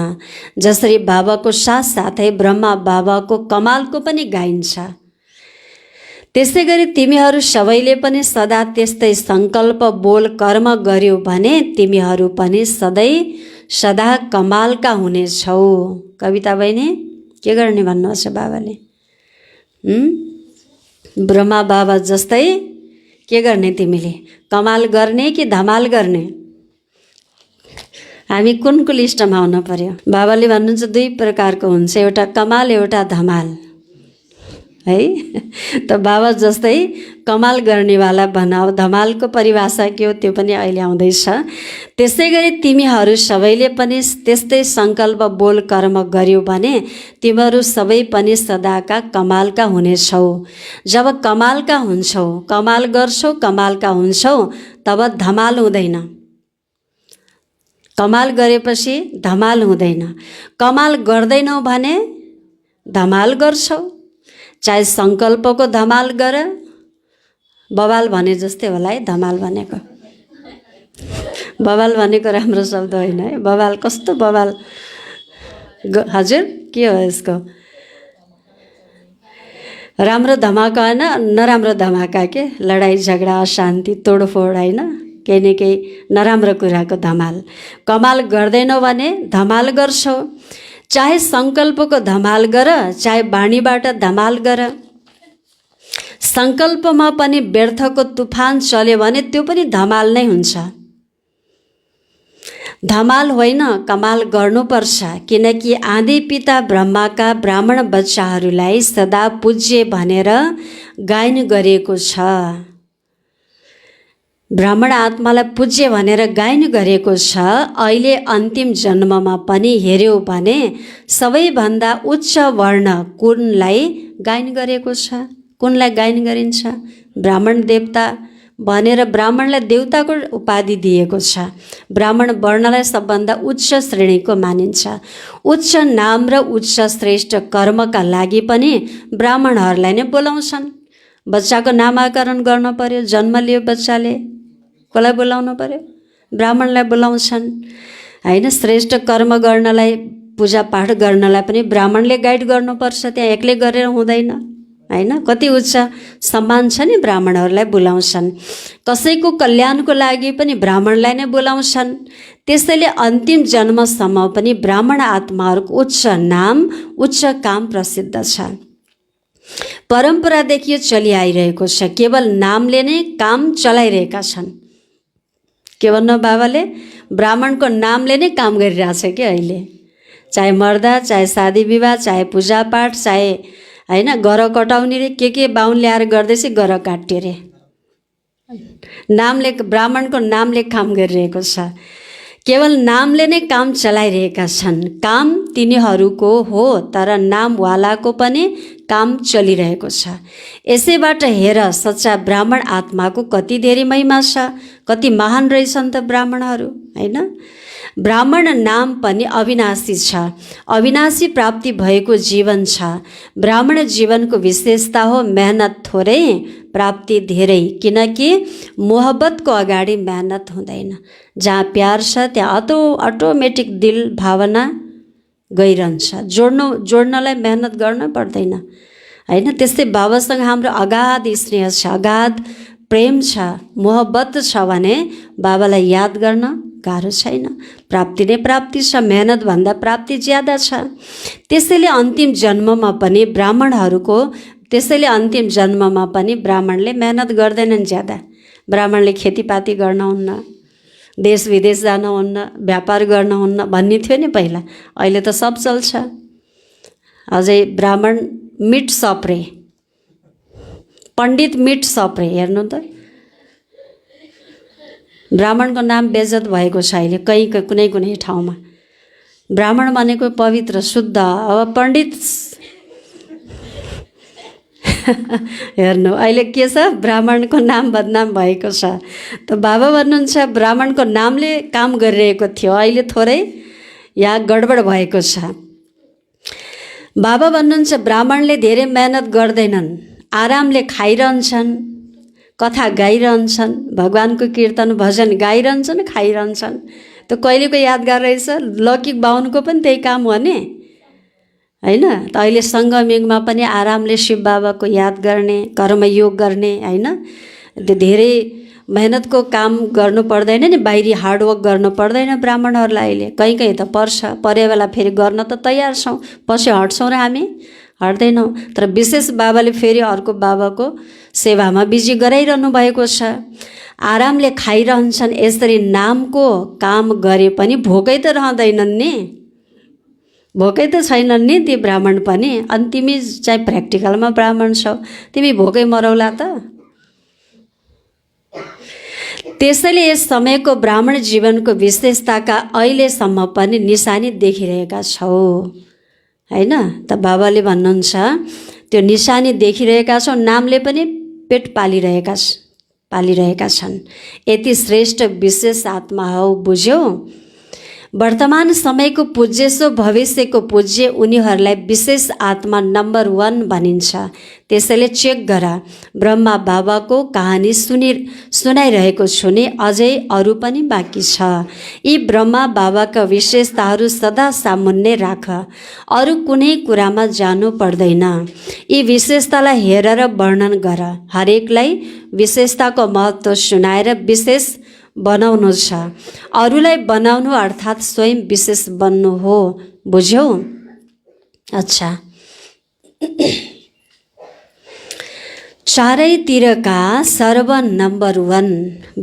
जसरी बाबाको साथसाथै ब्रह्मा बाबाको कमालको पनि गाइन्छ, त्यसै गरी तिमीहरू सबैले पनि सदा त्यस्तै सङ्कल्प, बोल, कर्म गर्यौ भने तिमीहरू पनि सदा कमालका हुनेछौ। कविता बहिनी के गर्ने भन्नुहोस् बाबाले? ब्रह्मा बाबा जस्तै के गर्ने तिमीले? कमाल गर्ने कि धमाल गर्ने? हामी कुनको लिस्टमा आउनु पर्यो? बाबाले भन्नुहुन्छ 2 प्रकारको हुन्छ, एउटा कमाल, एउटा धमाल है। त बाबा जस्तै कमाल गर्नेवाला बनाऊ। धमालको परिभाषा के हो त्यो पनि अहिले आउँदैछ। त्यसै गरी तिमीहरू सबैले पनि त्यस्तै सङ्कल्प, बोल, कर्म गर्यौ भने तिमीहरू सबै पनि सदाका कमालका हुनेछौ। जब कमालका हुन्छौ, कमाल गर्छौ, कमालका हुन्छौ, तब धमाल हुँदैन। कमाल गरेपछि धमाल हुँदैन। कमाल गर्दैनौ भने धमाल गर्छौ। चाहे सङ्कल्पको धमाल गर, बवाल भने जस्तै होला है धमाल भनेको। बवाल भनेको राम्रो शब्द होइन है। बवाल कस्तो बवाल? हजुर के हो यसको? राम्रो धमाका होइन, नराम्रो धमाका के? लडाइँ झगडा, अशान्ति, तोडफोड होइन, केही न केही नराम्रो कुराको धमाल। कमाल गर्दैनौ भने धमाल गर्छौ। चाहे सङ्कल्पको धमाल गर, चाहे बाणीबाट धमाल गर। सङ्कल्पमा पनि व्यर्थको तुफान चल्यो भने त्यो पनि धमाल नै हुन्छ। धमाल होइन, कमाल गर्नुपर्छ। किनकि आदि पिता ब्रह्माका ब्राह्मण बच्चाहरूलाई सदा पूज्य भनेर गायन गरिएको छ। ब्राह्मण आत्मालाई पूज्य भनेर गायन गरेको छ। अहिले अन्तिम जन्ममा पनि हेऱ्यौ भने सबैभन्दा उच्च वर्ण कुनलाई गायन गरेको छ? कुनलाई गायन गरिन्छ? ब्राह्मण देवता भनेर ब्राह्मणलाई देवताको उपाधि दिएको छ। ब्राह्मण वर्णलाई सबभन्दा उच्च श्रेणीको मानिन्छ। उच्च नाम र उच्च श्रेष्ठ कर्मका लागि पनि ब्राह्मणहरूलाई नै बोलाउँछन्। बच्चाको नामाकरण गर्नु पर्यो, जन्म लियो बच्चाले, कसलाई बोलाउनु पर्यो? ब्राह्मणलाई बोलाउँछन्। हैन। श्रेष्ठ कर्म गर्नलाई, पूजापाठ गर्नलाई पनि ब्राह्मणले गाइड गर्नुपर्छ, त्यहाँ एक्लै गरेर हुँदैन हैन। कति उच्च सम्मान छ नि ब्राह्मणहरूलाई बोलाउँछन्। कसैको कल्याणको लागि पनि ब्राह्मणलाई नै बोलाउँछन्। त्यसैले अन्तिम जन्मसम्म पनि ब्राह्मण आत्माहरूको उच्च नाम, उच्च काम प्रसिद्ध छ। परम्परादेखि यो चलिआइरहेको छ। केवल नामले नै काम चलाइरहेका छन्। के भन्नु बाबाले? ब्राह्मणको नामले नै काम गरिरहेछ कि अहिले, चाहे मर्दा, चाहे शादी विवाह, चाहे पूजापाठ, चाहे हैन गर कटाउने रे के बाहुन ल्याएर गर्दैछ, गर काट्यो रे। नामले, ब्राह्मणको नामले काम गरिरहेको छ। केवल नामले नै काम चलाइरहेका छन्। काम तिनीहरूको हो, तर नामवालाको पनि काम चलिरहेको छ। यसैबाट हेर सच्चा ब्राह्मण आत्माको कति धेरै महिमा छ, कति महान रहेछन् त ब्राह्मणहरू हैन। ब्राह्मण नाम पनि अविनाशी छ। अविनाशी प्राप्ति भएको जीवन छ। ब्राह्मण जीवनको विशेषता हो मेहनत थोरै, प्राप्ति धेरै। किनकि मोहब्बतको अगाडि मेहनत हुँदैन। जहाँ प्यार छ त्यहाँ अटोमेटिक दिल भावना गइरहन्छ। जोड्नलाई मेहनत गर्न पर्दैन हैन। त्यस्तै बाबासँग हाम्रो अगाध स्नेह छ, अगाध प्रेम छ, मोहब्बत छ भने बाबालाई याद गर्न गाह्रो छैन। प्राप्ति नै प्राप्ति छ, मेहनतभन्दा प्राप्ति ज्यादा छ। त्यसैले अन्तिम जन्ममा पनि ब्राह्मणले मेहनत गर्दैनन् ज्यादा। ब्राह्मणले खेतीपाती गर्नुहुन्न, देश विदेश जानुहुन्न, व्यापार गर्नुहुन्न भन्ने थियो नि पहिला। अहिले त सब चल्छ। अझै ब्राह्मण मिट सप्रे, पण्डित मिट सप्रे, हेर्नु त ब्राह्मणको नाम बेइज्जत भएको छ अहिले कुनै ठाउँमा। ब्राह्मण भनेको पवित्र शुद्ध। अब पण्डित हेर्नु अहिले के छ, ब्राह्मणको नाम बदनाम भएको छ। त बाबा भन्नुहुन्छ ब्राह्मणको नामले काम गरिरहेको थियो, अहिले थोरै या गडबड भएको छ। बाबा भन्नुहुन्छ ब्राह्मणले धेरै मेहनत गर्दैनन्, आरामले खाइरहन्छन्, कथा गाइरहन्छन्, भगवानको कीर्तन भजन गाइरहन्छन्, खाइरहन्छन्। त कहिलेको यादगार रहेछ, लौकिक बाहुनको पनि त्यही काम हो नि हैन। त अहिले सङ्गमिङमा पनि आरामले शिव बाबाको याद गर्ने, कर्मयोग गर्ने हैन। धेरै मेहनतको काम गर्नु पर्दैन नि, बाहिरी हार्डवर्क गर्नु पर्दैन ब्राह्मणहरूलाई अहिले। कहीँ त पर्छ, परे बेला फेरि गर्न त तयार छौँ, पछि हट्छौँ र हामी हट्दैनौँ। तर विशेष बाबाले फेरि अर्को बाबाको सेवामा बिजी गराइरहनु भएको छ। आरामले खाइरहन्छन्। यसरी नामको काम गरे पनि भोकै त रहँदैनन् नि, भोकै त छैनन् नि ती ब्राह्मण पनि। अनि तिमी चाहिँ प्र्याक्टिकलमा ब्राह्मण छौ, तिमी भोकै मरौला त। त्यसैले यस समयको ब्राह्मण जीवनको विशेषताका अहिलेसम्म पनि निशानी देखिरहेका छौ हैन। त बाबाले भन्नुहुन्छ त्यो निशानी देखिरहेका छौ, नामले पनि पेट पालिरहेका छन्। यति श्रेष्ठ विशेष आत्मा हौ, बुझ्यौ। वर्तमान समयको पूज्य सो भविष्यको पूज्य, उनीहरूलाई विशेष आत्मा नम्बर 1 भनिन्छ। त्यसैले चेक गर। ब्रह्मा बाबाको कहानी सुनाइरहेको छु नि, अझै अरू पनि बाँकी छ। यी ब्रह्मा बाबाका विशेषताहरू सदा सामुन्ने राख, अरू कुनै कुरामा जानु पर्दैन। यी विशेषतालाई हेरेर वर्णन गर। हरेकलाई विशेषताको महत्त्व सुनाएर विशेष बनाउनु छ। अरूलाई बनाउनु अर्थात् स्वयं विशेष बन्नु हो, बुझ्यौ। अच्छा, चारैतिरका सर्व नम्बर 1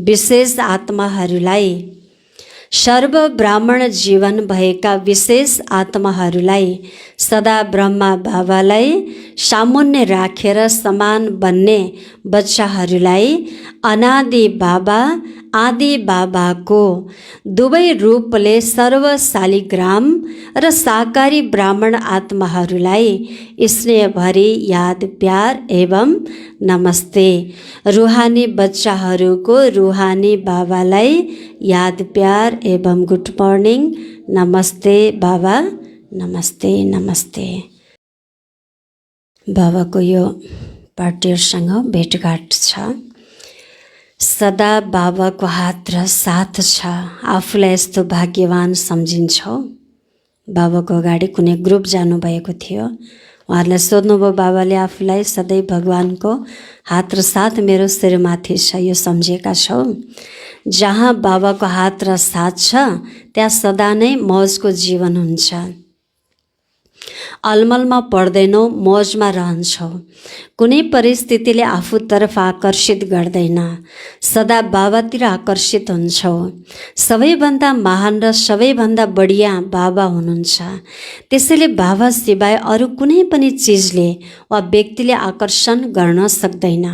विशेष आत्माहरूलाई, सर्व ब्राह्मण जीवन भएका विशेष आत्माहरूलाई सदा ब्रह्मा बाबालाई सामुन्ने राखेर समान बन्ने बच्चाहरूलाई अनादि बाबा आदि बाबाको दुवै रूपले सर्वशालिग्राम र साकारी ब्राह्मण आत्माहरूलाई स्नेहभरी याद प्यार एवं नमस्ते। रुहानी बच्चाहरूको रुहानी बाबालाई याद प्यार एवं गुड मर्निङ, नमस्ते बाबा, नमस्ते नमस्ते। बाबाको यो पार्टीहरूसँग भेटघाट छ। सदा बाबाको हात र साथ छ। आफूलाई यस्तो भाग्यवान सम्झिन्छौ। बाबाको अगाडि कुनै ग्रुप जानुभएको थियो। उहाँहरूलाई सोध्नुभयो बाबाले आफूलाई सधैँ भगवानको हात र साथ मेरो शिरमाथि छ, यो सम्झेका छौ? जहाँ बाबाको हात र साथ छ त्यहाँ सदा नै मौजको जीवन हुन्छ। अलमलमा पर्दैनौ, मौजमा रहन्छौ। कुनै परिस्थितिले आफूतर्फ आकर्षित गर्दैन, सदा बाबातिर आकर्षित हुन्छौ। सबैभन्दा महान र सबैभन्दा बढिया बाबा हुनुहुन्छ। त्यसैले बाबा सिवाय अरू कुनै पनि चिजले वा व्यक्तिले आकर्षण गर्न सक्दैन।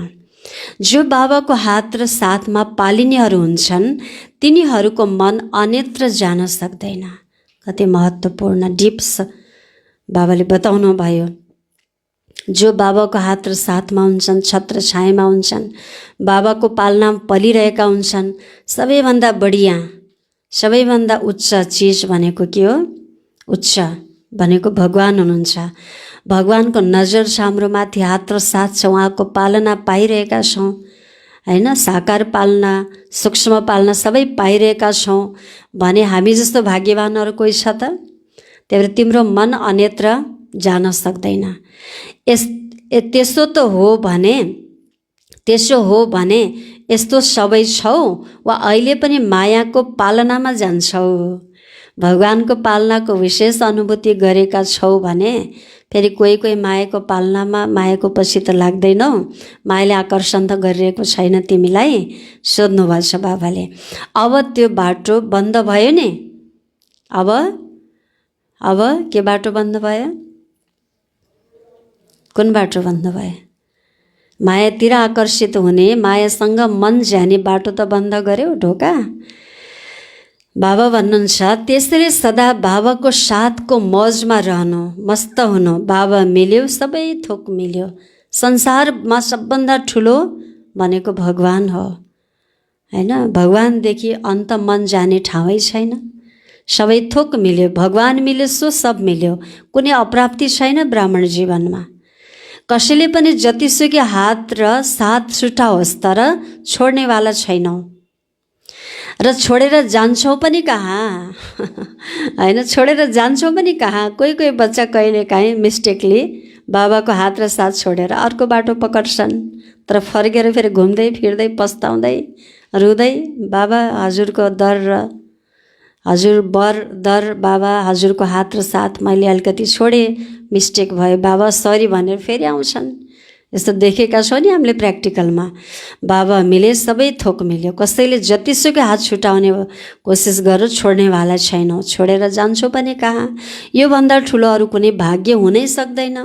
जो बाबाको हात र साथमा पालिनेहरू हुन्छन् तिनीहरूको मन अन्यत्र जान सक्दैन। कति महत्त्वपूर्ण डिप्स बाबाले बताउनु भयो। जो बाबाको हात र साथमा हुन्छन्, छत्र छायामा हुन्छन्, बाबाको पालनामा पलिरहेका हुन्छन्, सबैभन्दा बढिया सबैभन्दा उच्च चिज भनेको के हो? उच्च भनेको भगवान हुनुहुन्छ। भगवानको नजर छ हाम्रो माथि, हात र साथ छ, उहाँको पालना पाइरहेका छौँ हैन। साकार पालना, सूक्ष्म पालना सबै पाइरहेका छौँ भने हामी जस्तो भाग्यवानहरू कोही छ त? त्यही भएर तिम्रो मन अन्यत्र जान सक्दैन। त्यसो हो भने यस्तो सबै छौ वा अहिले पनि मायाको पालनामा जान्छौ, भगवानको पालनाको विशेष अनुभूति गरेका छौ भने फेरि कोही कोही मायाको पालनामा मायाको पछि त लाग्दैनौ, मायाले आकर्षण त गरिरहेको छैन तिमीलाई? सोध्नुभएको छ बाबाले। अब त्यो बाटो बन्द भयो नि। अब के बाटो बन्द भयो? कुन बाटो बन्द भयो? मायातिर आकर्षित हुने, मायासँग मन जाने बाटो त बन्द गर्यो, ढोका। बाबा भन्नुहुन्छ त्यसरी सदा बाबाको साथको मौजमा रहनु, मस्त हुनु। बाबा मिल्यो, सबै थोक मिल्यो। संसारमा सबभन्दा ठुलो भनेको भगवान हो हैन। भगवानदेखि अन्त मन जाने ठाउँै छैन। सबै थोक मिल्यो, भगवान मिल्यो सो सब मिल्यो। कुनै अप्राप्ति छैन ब्राह्मण जीवनमा। कसैले पनि जतिसुकै हात र साथ छुटाओस् तर छोड्नेवाला छैनौ र छोडेर जान्छौ पनि कहाँ हैन। छोडेर जान्छौ पनि कहाँ। कोही कोही बच्चा कहिले काहीँ मिस्टेकली बाबाको हात र साथ छोडेर अर्को बाटो पकड्छन्, तर फर्केर फेरि घुम्दै फिर्दै पस्ताउँदै रुँदै बाबा हजुरको दर र हजुर बर दर, बाबा हजुरको हात र साथ मैले अलिकति छोडेँ, मिस्टेक भयो बाबा सरी भनेर फेरि आउँछन्। यस्तो देखेका छौँ नि हामीले प्र्याक्टिकलमा। बाबा मिले, सबै थोक मिल्यो। कसैले जतिसुकै हात छुटाउने कोसिस गर्यो, छोड्नेवाला छैनौ। छोडेर जान्छौ पनि कहाँ। योभन्दा ठुलो अरू कुनै भाग्य हुनै सक्दैन।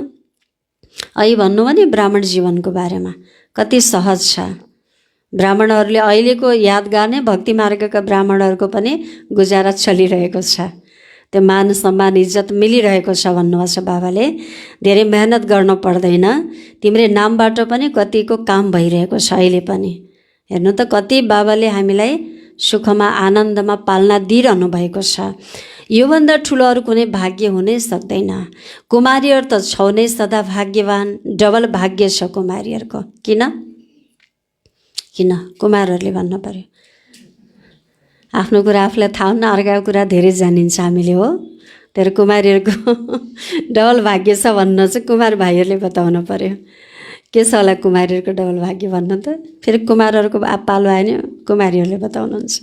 अहिले भन्नु भने ब्राह्मण जीवनको बारेमा कति सहज छ। ब्राह्मणहरूले अहिलेको यादगार नै भक्ति मार्गका ब्राह्मणहरूको पनि गुजारा चलिरहेको छ। त्यो मान सम्मान इज्जत मिलिरहेको छ भन्नुभएको छ बाबाले। धेरै मेहनत गर्न पर्दैन, तिम्रै नामबाट पनि कतिको काम भइरहेको छ अहिले पनि। हेर्नु त कति बाबाले हामीलाई सुखमा आनन्दमा पालना दिइरहनु भएको छ। योभन्दा ठुलो अरू कुनै भाग्य हुनै सक्दैन। कुमारीहरू त छौ नै सदा भाग्यवान, डबल भाग्य छ कुमारीहरूको। किन कुमारहरूले भन्नु पर्यो? आफ्नो कुरा आफूलाई थाहा हुन्न, अर्काको कुरा धेरै जानिन्छ हामीले हो। तर कुमारीहरूको डबल भाग्य छ भन्न चाहिँ कुमार भाइहरूले बताउनु पर्यो। के छ होला कुमारीहरूको डबल भाग्य भन्नु त? फेरि कुमारहरूको पालो आयो नि कुमारीहरूले बताउनुहुन्छ।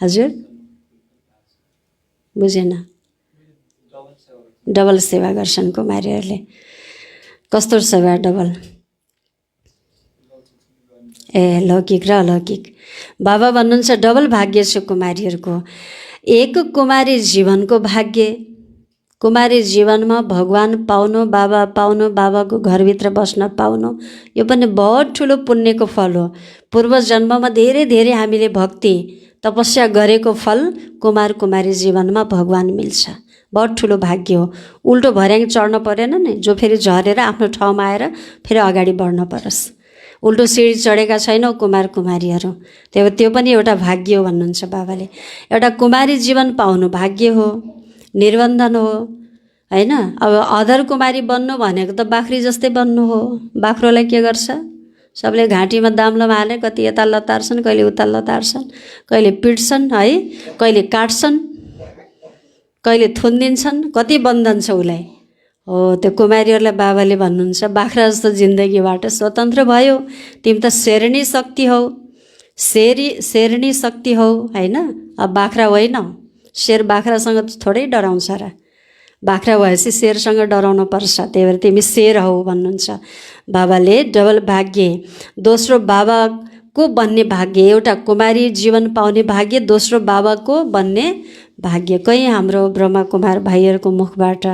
हजुर बुझेन? डबल सेवा गर्छन् कुमारीहरूले। कस्तो सेवा डबल? लौकिक र अलौकिक। बाबा भन्नुहुन्छ डबल भाग्य छ कुमारीहरूको। एक कुमारी जीवनको भाग्य, कुमारी जीवनमा भगवान पाउनु, बाबा पाउनु, बाबाको घरभित्र बस्न पाउनु, यो पनि बहुत ठुलो पुण्यको फल हो। पूर्व जन्ममा धेरै धेरै हामीले भक्ति तपस्या गरेको फल कुमार कुमारी जीवनमा भगवान मिल्छ। बहुत ठुलो भाग्य हो। उल्टो भर्याङ चढ्न परेन नि, जो फेरि झरेर आफ्नो ठाउँमा आएर फेरि अगाडि बढ्न परोस्। उल्टो सिँढी चढेका छैनौँ कुमार कुमारीहरू। त्यो पनि एउटा भाग्य हो भन्नुहुन्छ बाबाले। एउटा कुमारी जीवन पाउनु भाग्य हो, निर्बन्धन हो हैन। अब अधर कुमारी बन्नु भनेको त बाख्री जस्तै बन्नु हो। बाख्रोलाई के गर्छ? सबले घाँटीमा दाम्लोमा हाले, कति यता लतार्छन्, कहिले उता लतार्छन्, कहिले पिट्छन् है, कहिले काट्छन्, कहिले थुनिदिन्छन्, कति बन्धन छ उसलाई। हो त्यो कुमारीहरूलाई बाबाले भन्नुहुन्छ बाख्रा जस्तो जिन्दगीबाट स्वतन्त्र भयो, तिमी त शेरनी शक्ति हौ, शेरनी शक्ति हौ हैन। अब बाख्रा होइन, शेर बाख्रासँग थोरै डराउँछ र, बाख्रा भएपछि शेरसँग डराउनु पर्छ, त्यही भएर तिमी शेर हौ भन्नुहुन्छ बाबाले। डबल भाग्य, दोस्रो बाबाको बन्ने भाग्य, एउटा कुमारी जीवन पाउने भाग्य, दोस्रो बाबाको बन्ने भाग्य। कहीँ हाम्रो ब्रह्मा कुमार भाइहरूको मुखबाट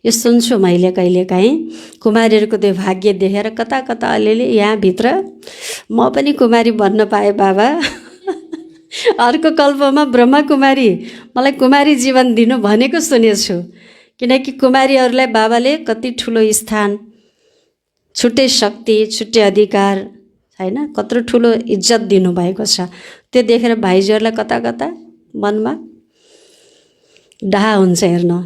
यो सुन्छु मैले कहिलेकाहीँ, कुमारीहरूको त्यो भाग्य देखेर कता कता अलिअलि यहाँभित्र म पनि कुमारी बन्न पाएँ बाबा अर्को कल्पमा ब्रह्मा कुमारी मलाई कुमारी जीवन दिनु भनेको सुनेछु। किनकि कुमारीहरूलाई बाबाले कति ठुलो स्थान, छुट्टै शक्ति, छुट्टै अधिकार हैन, कत्रो ठुलो इज्जत दिनुभएको छ। त्यो देखेर भाइजीहरूलाई कता कता मनमा डाहा हुन्छ हेर्नु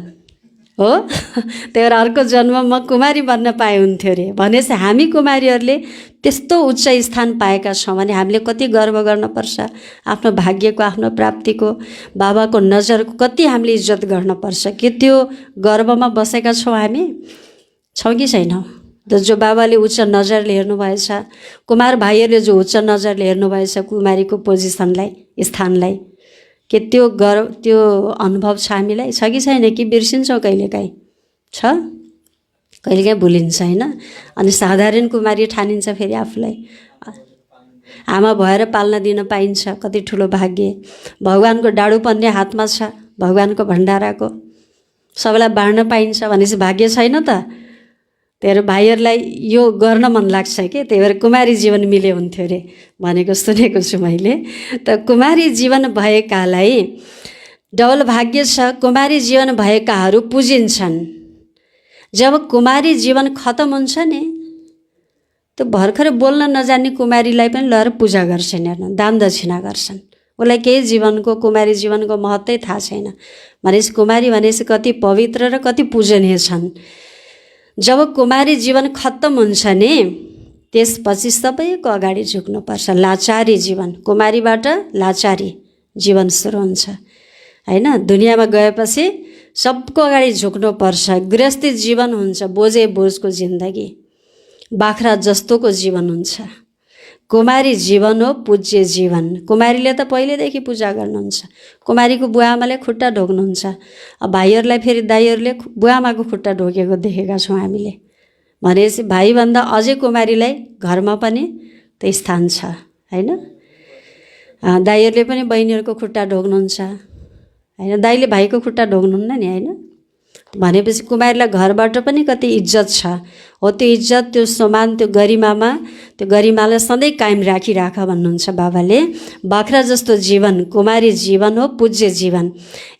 हो। त्यही भएर अर्को जन्म म कुमारी बन्न पाए हुन्थ्यो अरे भनेपछि हामी कुमारीहरूले त्यस्तो उच्च स्थान पाएका छौँ भने हामीले कति गर्व गर्नुपर्छ आफ्नो भाग्यको, आफ्नो प्राप्तिको, बाबाको नजरको कति हामीले इज्जत गर्नुपर्छ। कि त्यो गर्वमा बसेका छौँ हामी, छौँ कि छैनौँ? जो बाबाले उच्च नजरले हेर्नुभएछ, कुमार भाइहरूले जो उच्च नजरले हेर्नुभएछ कुमारीको पोजिसनलाई, स्थानलाई, के त्यो गर्व, त्यो अनुभव छ हामीलाई? छ कि छैन? कि बिर्सिन्छौँ कहिलेकाहीँ? छ, कहिलेकाहीँ भुलिन्छ हैन। अनि साधारण कुमारी ठानिन्छ फेरि आफूलाई, आमा भएर पाल्न दिन पाइन्छ, कति ठुलो भाग्य। भगवानको डाडु पन्ने हातमा छ, भगवानको भण्डाराको, सबैलाई बाँड्न पाइन्छ भनेपछि भाग्य छैन त? त्यही भएर भाइहरूलाई यो गर्न मन लाग्छ कि, त्यही भएर कुमारी जीवन मिले हुन्थ्यो अरे भनेको सुनेको छु मैले। त कुमारी जीवन भएकालाई डबल भाग्य छ, कुमारी जीवन भएकाहरू पुजिन्छन्। जब कुमारी जीवन खतम हुन्छ नि, त भर्खर बोल्न नजान्ने कुमारीलाई पनि लगेर पूजा गर्छन्, हेर्नु, दान दक्षिणा गर्छन्। उसलाई केही जीवनको, कुमारी जीवनको महत्त्वै थाहा छैन भनेपछि कुमारी भनेपछि कति पवित्र र कति पूजनीय छन्। जब कुमारी जीवन खत्तम हुन्छ नि, त्यसपछि सबैको अगाडि झुक्नुपर्छ। लाचारी जीवन, कुमारीबाट लाचारी जीवन सुरु हुन्छ हैन। दुनियाँमा गएपछि सबको अगाडि झुक्नुपर्छ। गृहस्थी जीवन हुन्छ, बोझे बोझको जिन्दगी, बाख्रा जस्तोको जीवन हुन्छ। कुमारी जीवन हो पूज्य जीवन। कुमारीले त पहिलेदेखि पूजा गर्नुहुन्छ, कुमारीको बुवाआमाले खुट्टा ढोक्नुहुन्छ। अब भाइहरूलाई फेरि दाइहरूले बुवाआमाको खुट्टा ढोकेको देखेका छौँ हामीले। भनेपछि भाइभन्दा अझै कुमारीलाई घरमा पनि त स्थान छ हैन। दाइहरूले पनि बहिनीहरूको खुट्टा ढोक्नुहुन्छ हैन, दाइले भाइको खुट्टा ढोक्नुहुन्न नि हैन। भनेपछि कुमारीलाई घरबाट पनि कति इज्जत छ। हो त्यो इज्जत, त्यो सम्मान, त्यो गरिमालाई सधैँ कायम राखिराख भन्नुहुन्छ बाबाले। बाख्रा जस्तो जीवन कुमारी जीवन हो, पूज्य जीवन।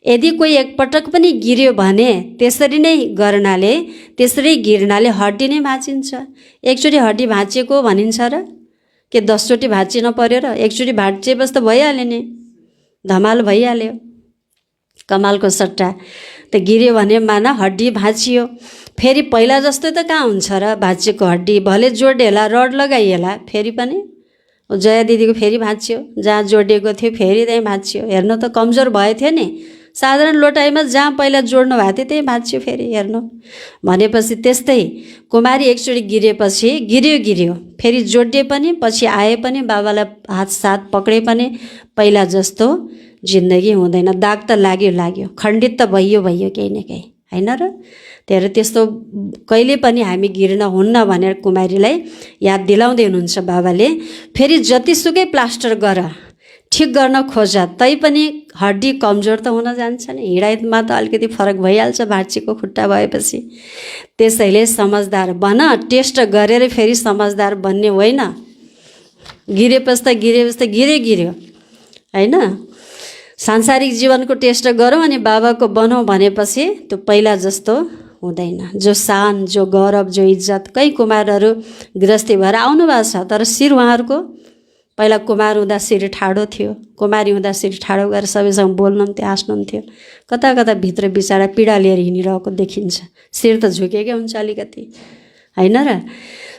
यदि कोही एकपटक पनि गिर्यो भने त्यसरी नै गर्नाले, त्यसरी गिर्नाले हड्डी नै भाँचिन्छ। एकचोटि हड्डी भाँचिएको भनिन्छ र के 10 चोटि भाँचिन पर्यो र? एकचोटि भाँचिएपछि त भइहाल्यो नि, धमाल भइहाल्यो, कमालको सट्टा। त गिर्यो भने माना हड्डी भाँचियो, फेरि पहिला जस्तो त कहाँ हुन्छ र? भाँचिएको हड्डी भले जोडिएला, रड लगाइएला, फेरि पनि जया दिदीको फेरि भाँचियो, जहाँ जोडिएको थियो फेरि त्यहीँ भाँचियो। हेर्नु त कमजोर भयो थियो नि, साधारण लोटाइमा जहाँ पहिला जोड्नु भएको थियो त्यहीँ भाँचियो फेरि। हेर्नु भनेपछि त्यस्तै कुमारी एकचोटि गिरेपछि गिर्यो, फेरि जोडिए पनि, पछि आए पनि, बाबालाई हात साथ पक्रे पनि पहिला जस्तो जिन्दगी हुँदैन। दाग त लाग्यो, खण्डित त भइयो केही न केही हैन र? त्यही भएर त्यस्तो कहिले पनि हामी गिर्न हुन्न भनेर कुमारीलाई याद दिलाउँदै हुनुहुन्छ बाबाले। फेरि जतिसुकै प्लास्टर गर, ठिक गर्न खोज, तैपनि हड्डी कमजोर त हुन जान्छ नि, हिँडाइमा त अलिकति फरक भइहाल्छ भाँचिएको खुट्टा भएपछि। त्यसैले समझदार बन, टेस्ट गरेर फेरि समझदार बन्ने होइन। गिरेपछि त गिर्यो हैन। सांसारिक जीवनको टेस्ट गरौँ अनि बाबाको बनौँ भनेपछि त्यो पहिला जस्तो हुँदैन। जो शान, जो गौरव, जो इज्जत, कई कुमारहरू गृहस्थी भएर आउनु भएको छ, तर शिर उहाँहरूको पहिला कुमार हुँदा शिर ठाडो थियो, कुमारी हुँदा शिर ठाडो गरेर सबैसँग बोल्नुहुन्थ्यो, हाँस्नुहुन्थ्यो। कता कता भित्र बिचरा पीडा लिएर हिँडिरहेको देखिन्छ। शिर त झुकेकै हुन्छ अलिकति होइन र।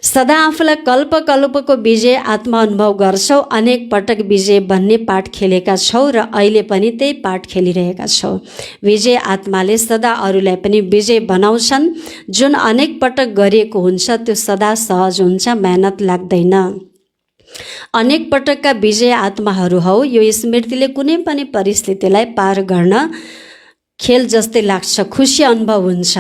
सदा आफूलाई कल्प कल्पको विजय आत्मा अनुभव गर्छौ। अनेक पटक विजय बन्ने पाठ खेलेका छौ र अहिले पनि त्यही पाठ खेलिरहेका छौ। विजय आत्माले सदा अरूलाई पनि विजय बनाउँछन्। जुन अनेक पटक गरिएको हुन्छ त्यो सदा सहज हुन्छ, मेहनत लाग्दैन। अनेक पटकका विजय आत्माहरू हौ। यो स्मृतिले कुनै पनि परिस्थितिलाई पार गर्न खेल जस्तै लाग्छ, खुसी अनुभव हुन्छ।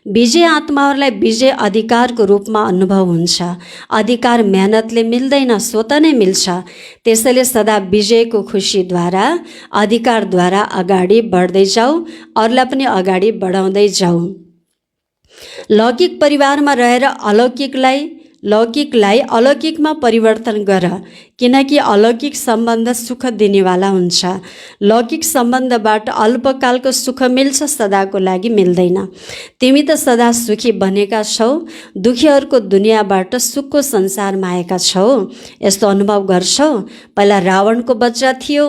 विजय आत्माहरूलाई विजय अधिकारको रूपमा अनुभव हुन्छ। अधिकार मेहनतले मिल्दैन, स्वतः नै मिल्छ। त्यसैले सदा विजयको खुसीद्वारा, अधिकारद्वारा अगाडि बढ्दै जाऊ, अरूलाई पनि अगाडि बढाउँदै जाऊ। लौकिक परिवारमा रहेर लौकिकलाई अलौकिकमा परिवर्तन गर, किनकि अलौकिक सम्बन्ध सुख दिनेवाला हुन्छ। लौकिक सम्बन्धबाट अल्पकालको सुख मिल्छ, सदाको लागि मिल्दैन। तिमी त सदा सुखी बनेका छौ, दुखीहरूको दुनियाँबाट सुखको संसारमा आएका छौ। यस्तो अनुभव गर्छौ। पहिला रावणको बच्चा थियो,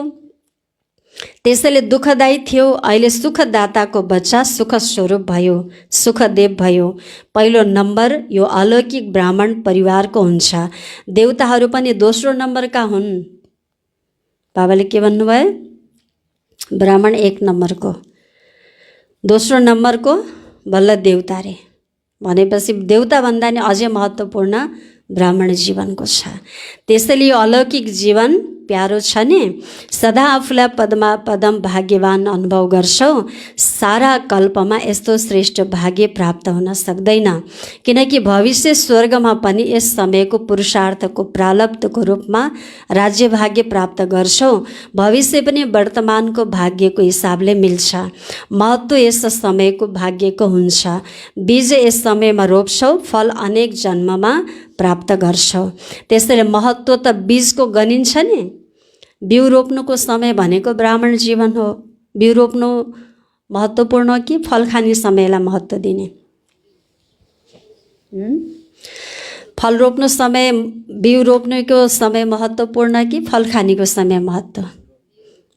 त्यसैले दुःखदायी थियो। अहिले सुखदाताको बच्चा सुख स्वरूप भयो, सुखदेव भयो। पहिलो नम्बर यो अलौकिक ब्राह्मण परिवारको हुन्छ। देवताहरू पनि दोस्रो नम्बरका हुन्। बाबाले के भन्नुभयो? ब्राह्मण एक नम्बरको, दोस्रो नम्बरको बल्ल देवता रे। भनेपछि देवताभन्दा नि अझै महत्त्वपूर्ण ब्राह्मण जीवनको छ। त्यसैले यो अलौकिक जीवन प्यारो छ नि। सदा आफूलाई पदम भाग्यवान अनुभव गर्छौ। सारा कल्पमा यस्तो श्रेष्ठ भाग्य प्राप्त हुन सक्दैन, किनकि भविष्य स्वर्गमा पनि यस समयको पुरुषार्थको प्रारब्धको रूपमा राज्य भाग्य प्राप्त गर्छौ। भविष्य पनि वर्तमानको भाग्यको हिसाबले मिल्छ। महत्त्व यस समयको भाग्यको हुन्छ। बीज यस समयमा रोप्छौ, फल अनेक जन्ममा प्राप्त गर्छौ। त्यसैले महत्त्व त बीजको गनिन्छ नि। बिउ रोप्नुको समय भनेको ब्राह्मण जीवन हो। बिउ रोप्नु महत्त्वपूर्ण कि फल खाने समयलाई महत्त्व दिने? फल रोप्नु समय, बिउ रोप्नुको समय महत्त्वपूर्ण कि फल खानेको समय महत्त्व?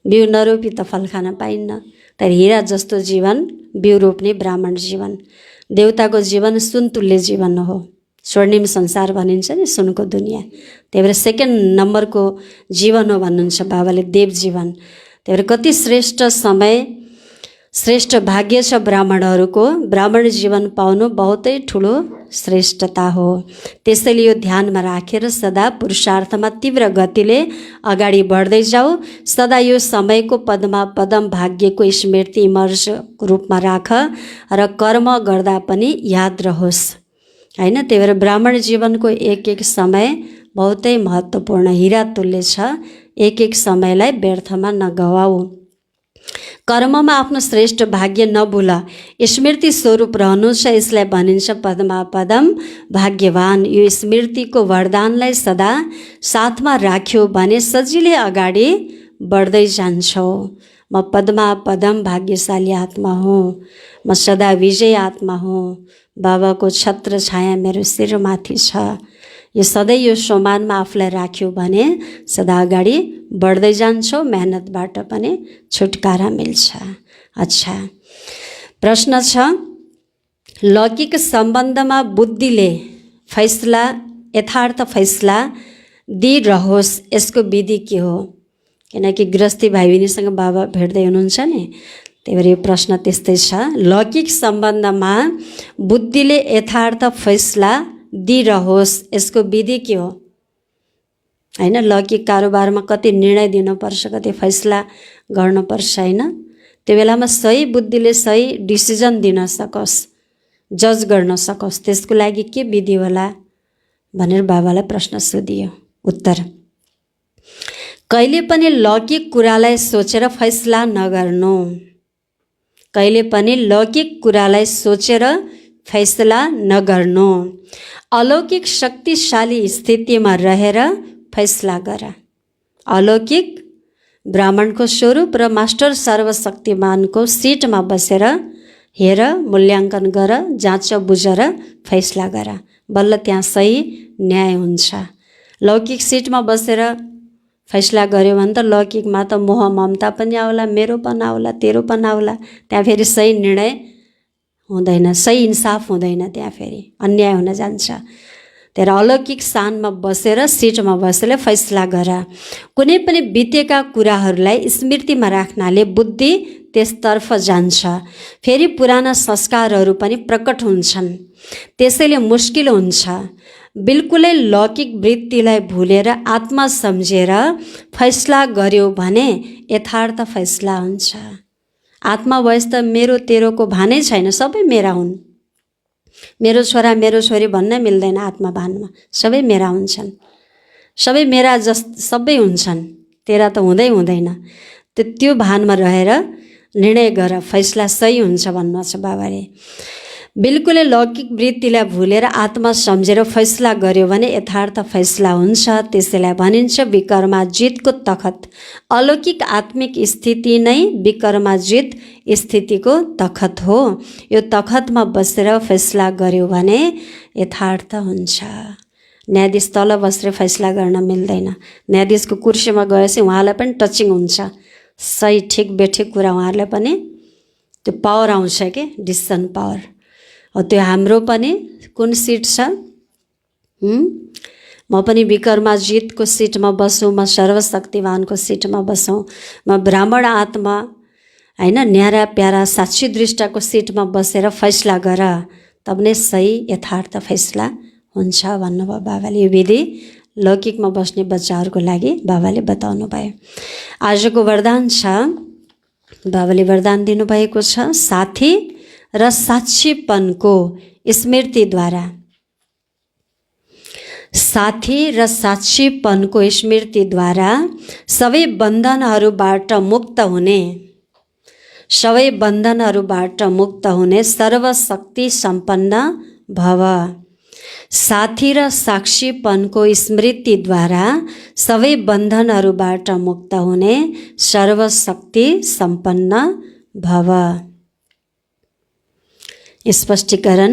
बिउ नरोपी त फल खान पाइन्न। तर हिरा जस्तो जीवन बिउ रोप्ने ब्राह्मण जीवन। देवताको जीवन सुनतुल्य जीवन हो। स्वर्णिम संसार भनिन्छ नि, सुनको दुनियाँ। त्यही भएर सेकेन्ड नम्बरको जीवन हो भन्नुहुन्छ बाबाले, देव जीवन। त्यही भएर कति श्रेष्ठ समय, श्रेष्ठ भाग्य छ ब्राह्मणहरूको। ब्राह्मण जीवन पाउनु बहुतै ठुलो श्रेष्ठता हो। त्यसैले यो ध्यानमा राखेर सदा पुरुषार्थमा तीव्र गतिले अगाडि बढ्दै जाऊ। सदा यो समयको पदम भाग्यको स्मृति इमर्सको रूपमा राख र कर्म गर्दा पनि याद रहोस्, होइन। त्यही भएर ब्राह्मण जीवनको एक एक समय बहुतै महत्त्वपूर्ण, हिरा तुल्य छ। एक एक समयलाई व्यर्थमा नगवाऊ। कर्ममा आफ्नो श्रेष्ठ भाग्य नभुल। स्मृति स्वरूप रहनु छ, यसलाई भनिन्छ पदम भाग्यवान। यो स्मृतिको वरदानलाई सदा साथमा राख्यो भने सजिलै अगाडि बढ्दै जान्छौ। म पदम भाग्यशाली आत्मा हुँ, म सदा विजय आत्मा हुँ। बाबाको छत्र छाया मेरो शिरमाथि छ। यो सधैँ यो सम्मानमा आफूलाई राख्यो भने सदा अगाडि बढ्दै जान्छौ, मेहनतबाट पनि छुटकारा मिल्छ। अच्छा, प्रश्न छ, लौकिक सम्बन्धमा बुद्धिले फैसला, यथार्थ फैसला दिइरहोस्, यसको विधि के हो? किनकि गृहस्थी भाइ बहिनीसँग बाबा भेट्दै हुनुहुन्छ नि, त्यही भएर यो प्रश्न त्यस्तै छ। लौकिक सम्बन्धमा बुद्धिले यथार्थ फैसला दिइरहोस्, यसको विधि के हो? होइन, लौकिक कारोबारमा कति निर्णय दिनुपर्छ, कति फैसला गर्नुपर्छ, होइन। त्यो बेलामा सही बुद्धिले सही डिसिजन दिन सकोस्, जज गर्न सकोस्, त्यसको लागि के विधि होला भनेर बाबालाई प्रश्न सोधियो। उत्तर, कहिले पनि लौकिक कुरालाई सोचेर फैसला नगर्नु। कहिले पनि लौकिक कुरालाई सोचेर फैसला नगर्नु। अलौकिक शक्तिशाली स्थितिमा रहेर फैसला गर। अलौकिक ब्राह्मणको स्वरूप र मास्टर सर्वशक्तिमानको सिटमा बसेर हेर, मूल्याङ्कन गर, जाँच बुझेर फैसला गर, बल्ल त्यहाँ सही न्याय हुन्छ। लौकिक सिटमा बसेर फैसला गर्यो भने त लौकिकमा त मोह ममता पनि आउला, मेरो पनि आउला, तेरो पनि आउला, त्यहाँ फेरि सही निर्णय हुँदैन, सही इन्साफ हुँदैन, त्यहाँ फेरि अन्याय हुन जान्छ। तर अलौकिक स्थानमा बसेर सिटमा बसेर फैसला गर। कुनै पनि बितेका कुराहरूलाई स्मृतिमा राख्नाले बुद्धि त्यसतर्फ जान्छ, फेरि पुराना संस्कारहरू पनि प्रकट हुन्छन्, त्यसैले मुस्किल हुन्छ। बिल्कुलै लौकिक वृत्तिलाई भुलेर आत्मा सम्झेर फैसला गर्यो भने यथार्थ फैसला हुन्छ। आत्मा भएस त मेरो तेरोको भानै छैन, सबै मेरा हुन्। मेरो छोरा मेरो छोरी भन्न मिल्दैन। आत्मा भानमा सबै मेरा हुन्छन्, सबै मेरा सबै हुन्छन्, तेरा त हुँदैन। त्यो भानमा रहेर निर्णय गर, फैसला सही हुन्छ भन्नुहुन्छ बाबाले। बिल्कुलै लौकिक वृत्तिलाई भुलेर आत्मा सम्झेर फैसला गर्यो भने यथार्थ फैसला हुन्छ, त्यसैलाई भनिन्छ विकर्माजितको तखत। अलौकिक आत्मिक स्थिति नै विकर्माजित स्थितिको तखत हो। यो तखतमा बसेर फैसला गर्यो भने यथार्थ हुन्छ। न्यायाधीश तल बसेर फैसला गर्न मिल्दैन। न्यायाधीशको कुर्सीमा गएपछि उहाँलाई पनि टचिङ हुन्छ, सही ठिक बेठिक कुरा उहाँहरूलाई पनि त्यो पावर आउँछ कि डिसिसन पावर। त्यो हाम्रो पनि कुन सिट छ? म पनि विकर्माजितको सिटमा बसौँ, म सर्वशक्तिवानको सिटमा बसौँ, म ब्राह्मण आत्मा होइन, न्यारा प्यारा साक्षी दृष्टाको सिटमा बसेर फैसला गर, तब नै सही यथार्थ फैसला हुन्छ भन्नुभयो बाबाले। यो विधि लौकिकमा बस्ने बच्चाहरूको लागि बाबाले बताउनु भयो। आजको वरदान छ, बाबाले वरदान दिनुभएको छ, साथी र साक्षीपनको स्मृतिद्वारा। साथी र साक्षीपनको स्मृतिद्वारा सबै बन्धनहरूबाट मुक्त हुने, सबै बन्धनहरूबाट मुक्त हुने सर्वशक्ति सम्पन्न भव। साथी र साक्षीपनको स्मृतिद्वारा सबै बन्धनहरूबाट मुक्त हुने सर्वशक्ति सम्पन्न भव। स्पष्टीकरण,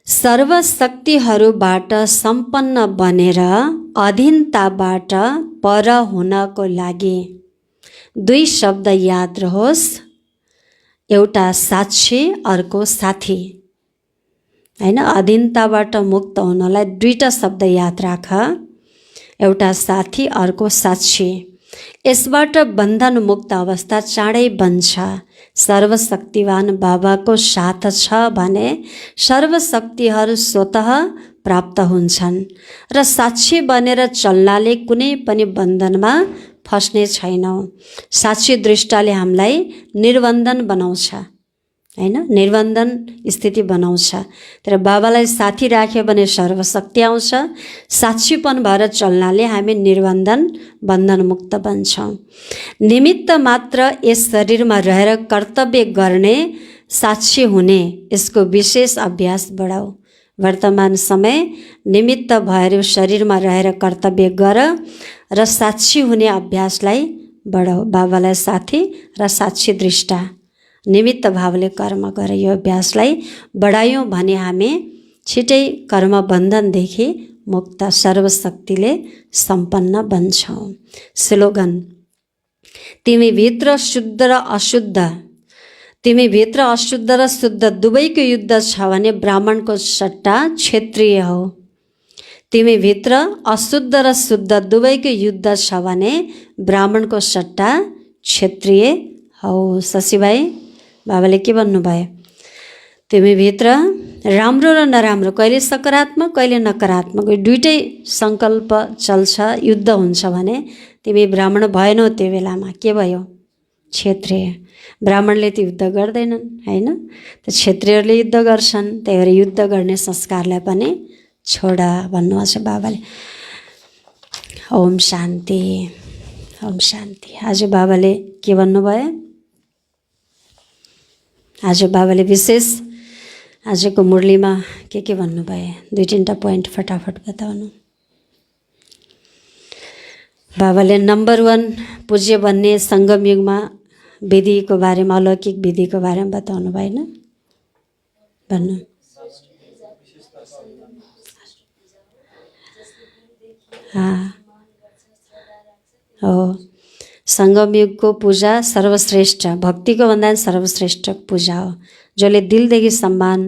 सर्वशक्तिहरूबाट सम्पन्न बनेर अधीनताबाट पर हुनको लागि दुई शब्द याद रहोस्, एउटा साक्षी, अर्को साथी होइन। अधीनताबाट मुक्त हुनलाई दुईटा शब्द याद राख, एउटा साथी, अर्को साक्षी। यसबाट बन्धन मुक्त अवस्था चाँडै बन्छ। सर्वशक्तिवान बाबाको साथ छ भने सर्वशक्तिहरू स्वतः प्राप्त हुन्छन् र साक्षी बनेर चल्नाले कुनै पनि बन्धनमा फस्ने छैनौँ। साक्षी दृष्टाले हामीलाई निर्बन्धन बनाउँछ होइन, निर्बन्धन स्थिति बनाउँछ। तर बाबालाई साथी राख्यो भने सर्वशक्ति आउँछ। साक्षीपन भएर चल्नाले हामी निर्बन्धन बन्धनमुक्त बन्छौँ। निमित्त मात्र यस शरीरमा रहेर कर्तव्य गर्ने साक्षी हुने, यसको विशेष अभ्यास बढाऊ। वर्तमान समय निमित्त भएर शरीरमा रहेर कर्तव्य गर र साक्षी हुने अभ्यासलाई बढाऊ। बाबालाई साथी र साक्षी दृष्टा निमित्त भावले कर्म गर, यो अभ्यासलाई बढायौँ भने हामी छिटै कर्म बन्धनदेखि मुक्त सर्वशक्तिले सम्पन्न बन्छौँ। स्लोगन, तिमी भित्र शुद्ध र अशुद्ध, तिमी भित्र अशुद्ध र शुद्ध दुवैको युद्ध छ भने ब्राह्मणको सट्टा क्षत्रिय हो। तिमी भित्र अशुद्ध र शुद्ध दुवैको युद्ध छ भने ब्राह्मणको सट्टा क्षत्रिय हौ। शशीभाइ बाबाले के भन्नुभयो? तिमी भित्र राम्रो र नराम्रो, कहिले सकारात्मक कहिले नकारात्मक, दुइटै सङ्कल्प चल्छ, युद्ध हुन्छ भने तिमी ब्राह्मण भएनौ। त्यो बेलामा के भयो? क्षत्रिय। ब्राह्मणले त युद्ध गर्दैनन् होइन, त क्षत्रियहरूले युद्ध गर्छन्। त्यही भएर युद्ध गर्ने संस्कारलाई पनि छोड भन्नुहुन्छ बाबाले। ओम शान्ति, ओम शान्ति। आज बाबाले के भन्नुभयो? आज बाबाले विशेष आजको मुरलीमा के भन्नुभयो? दुई तिनवटा पोइन्ट फटाफट बताउनु। बाबाले नम्बर 1 पूज्य बन्ने सङ्गम युगमा विधिको बारेमा, अलौकिक विधिको बारेमा बताउनु भएन? भन्नु। हो, सङ्गमयुगको पूजा सर्वश्रेष्ठ, भक्तिको भन्दा सर्वश्रेष्ठ पूजा हो। जसले दिलदेखि सम्मान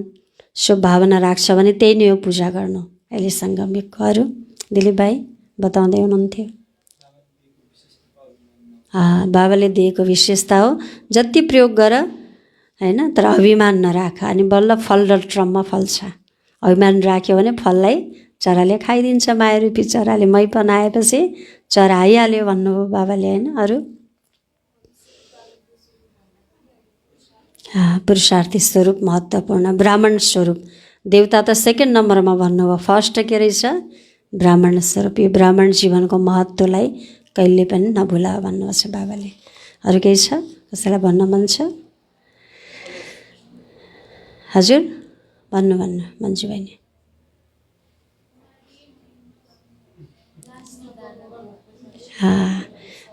शुभ भावना राख्छ भने त्यही नै हो पूजा गर्नु। अहिले सङ्गमयुगको अरू दिलीप भाइ बताउँदै हुनुहुन्थ्यो। बाबाले दिएको विशेषता हो, जति प्रयोग गर होइन, तर अभिमान नराख अनि बल्ल फल र क्रममा फल्छ। अभिमान राख्यो भने फललाई चराले खाइदिन्छ। मायारूपी चराले मैपन आएपछि चरा आइहाल्यो भन्नुभयो बाबाले होइन। अरू पुरुषार्थी स्वरूप महत्त्वपूर्ण, ब्राह्मण स्वरूप। देवता त सेकेन्ड नम्बरमा भन्नुभयो, फर्स्ट के रहेछ ब्राह्मण स्वरूप। यो ब्राह्मण जीवनको महत्त्वलाई कहिले पनि नभुला भन्नुभएको छ बाबाले। अरू केही छ कसैलाई भन्न मन छ? हजुर भन्नु मन्जु बहिनी।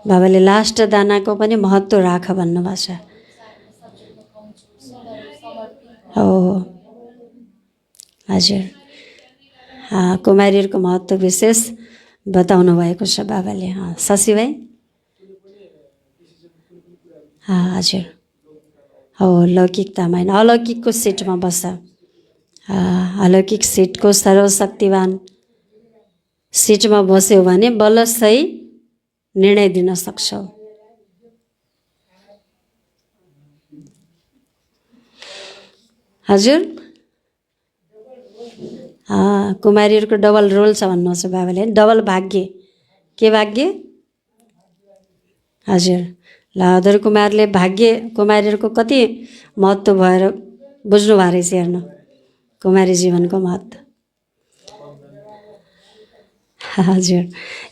बाबाले लास्ट दानाको पनि महत्त्व राख भन्नुभएको छ। हो हजुर, कुमारीहरूको महत्त्व विशेष बताउनु भएको छ बाबाले। शशी भाइ हजुर, हो लौकिकतामा होइन, अलौकिकको सिटमा बस्छ। अलौकिक सिटको सर्वशक्तिवान सिटमा बस्यो भने बल्ल सही निर्णय दिन सक्छौ। हजुर कुमारीहरूको डबल रोल छ भन्नुहुन्छ बाबाले, डबल भाग्य। के भाग्य? हजुर, ल अधर कुमारले भाग्य कुमारीहरूको कति महत्त्व भएर बुझ्नु भएको रहेछ हेर्नु, कुमारी जीवनको महत्त्व। हजुर,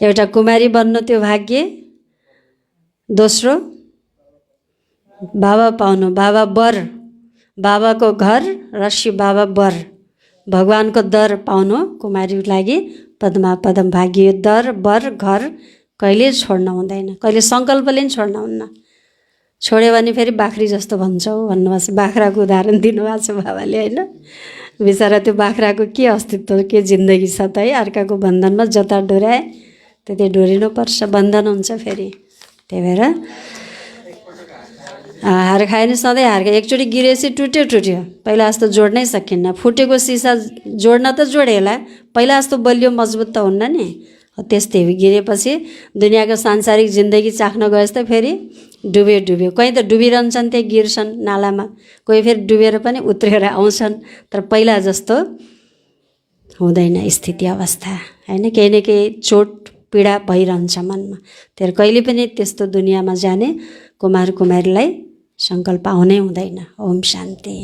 एउटा कुमारी बन्नु त्यो भाग्य, दोस्रो बाबा पाउनु, बाबा वर, बाबाको घर र शिव बाबा वर, भगवानको दर पाउनु कुमारीको लागि पद्मा पदम भाग्य। यो दर वर घर कहिले छोड्न हुँदैन, कहिले सङ्कल्पले पनि छोड्न हुन्न। छोड्यो भने फेरि बाख्री जस्तो भन्छौ भन्नुभएको छ। बाख्राको उदाहरण दिनुभएको छ बाबाले होइन। बिचरा त्यो बाख्राको के अस्तित्व, के जिन्दगी छ त है। अर्काको बन्धनमा जता डोर्याए त्यतै डोरिनुपर्छ, बन्धन हुन्छ फेरि। त्यही भएर हार खायो भने सधैँ हार खायो। एकचोटि गिरेपछि टुट्यो। पहिला जस्तो जोड्नै सकिन्न। फुटेको सिसा जोड्न त जोडेला, पहिला जस्तो बलियो मजबुत त हुन्न नि। त्यस्तै गिरेपछि दुनियाँको सांसारिक जिन्दगी चाख्न गएछ त फेरि डुब्यो। कोही त डुबिरहन्छन्, त्यही गिर्छन् नालामा, कोही फेरि डुबेर पनि उत्रेर आउँछन्। तर पहिला जस्तो हुँदैन स्थिति अवस्था होइन। केही न केही चोट पीडा भइरहन्छ मनमा। तर कहिले पनि त्यस्तो दुनियाँमा जाने कुमार कुमारीलाई सङ्कल्प आउनै हुँदैन। ओम शान्ति।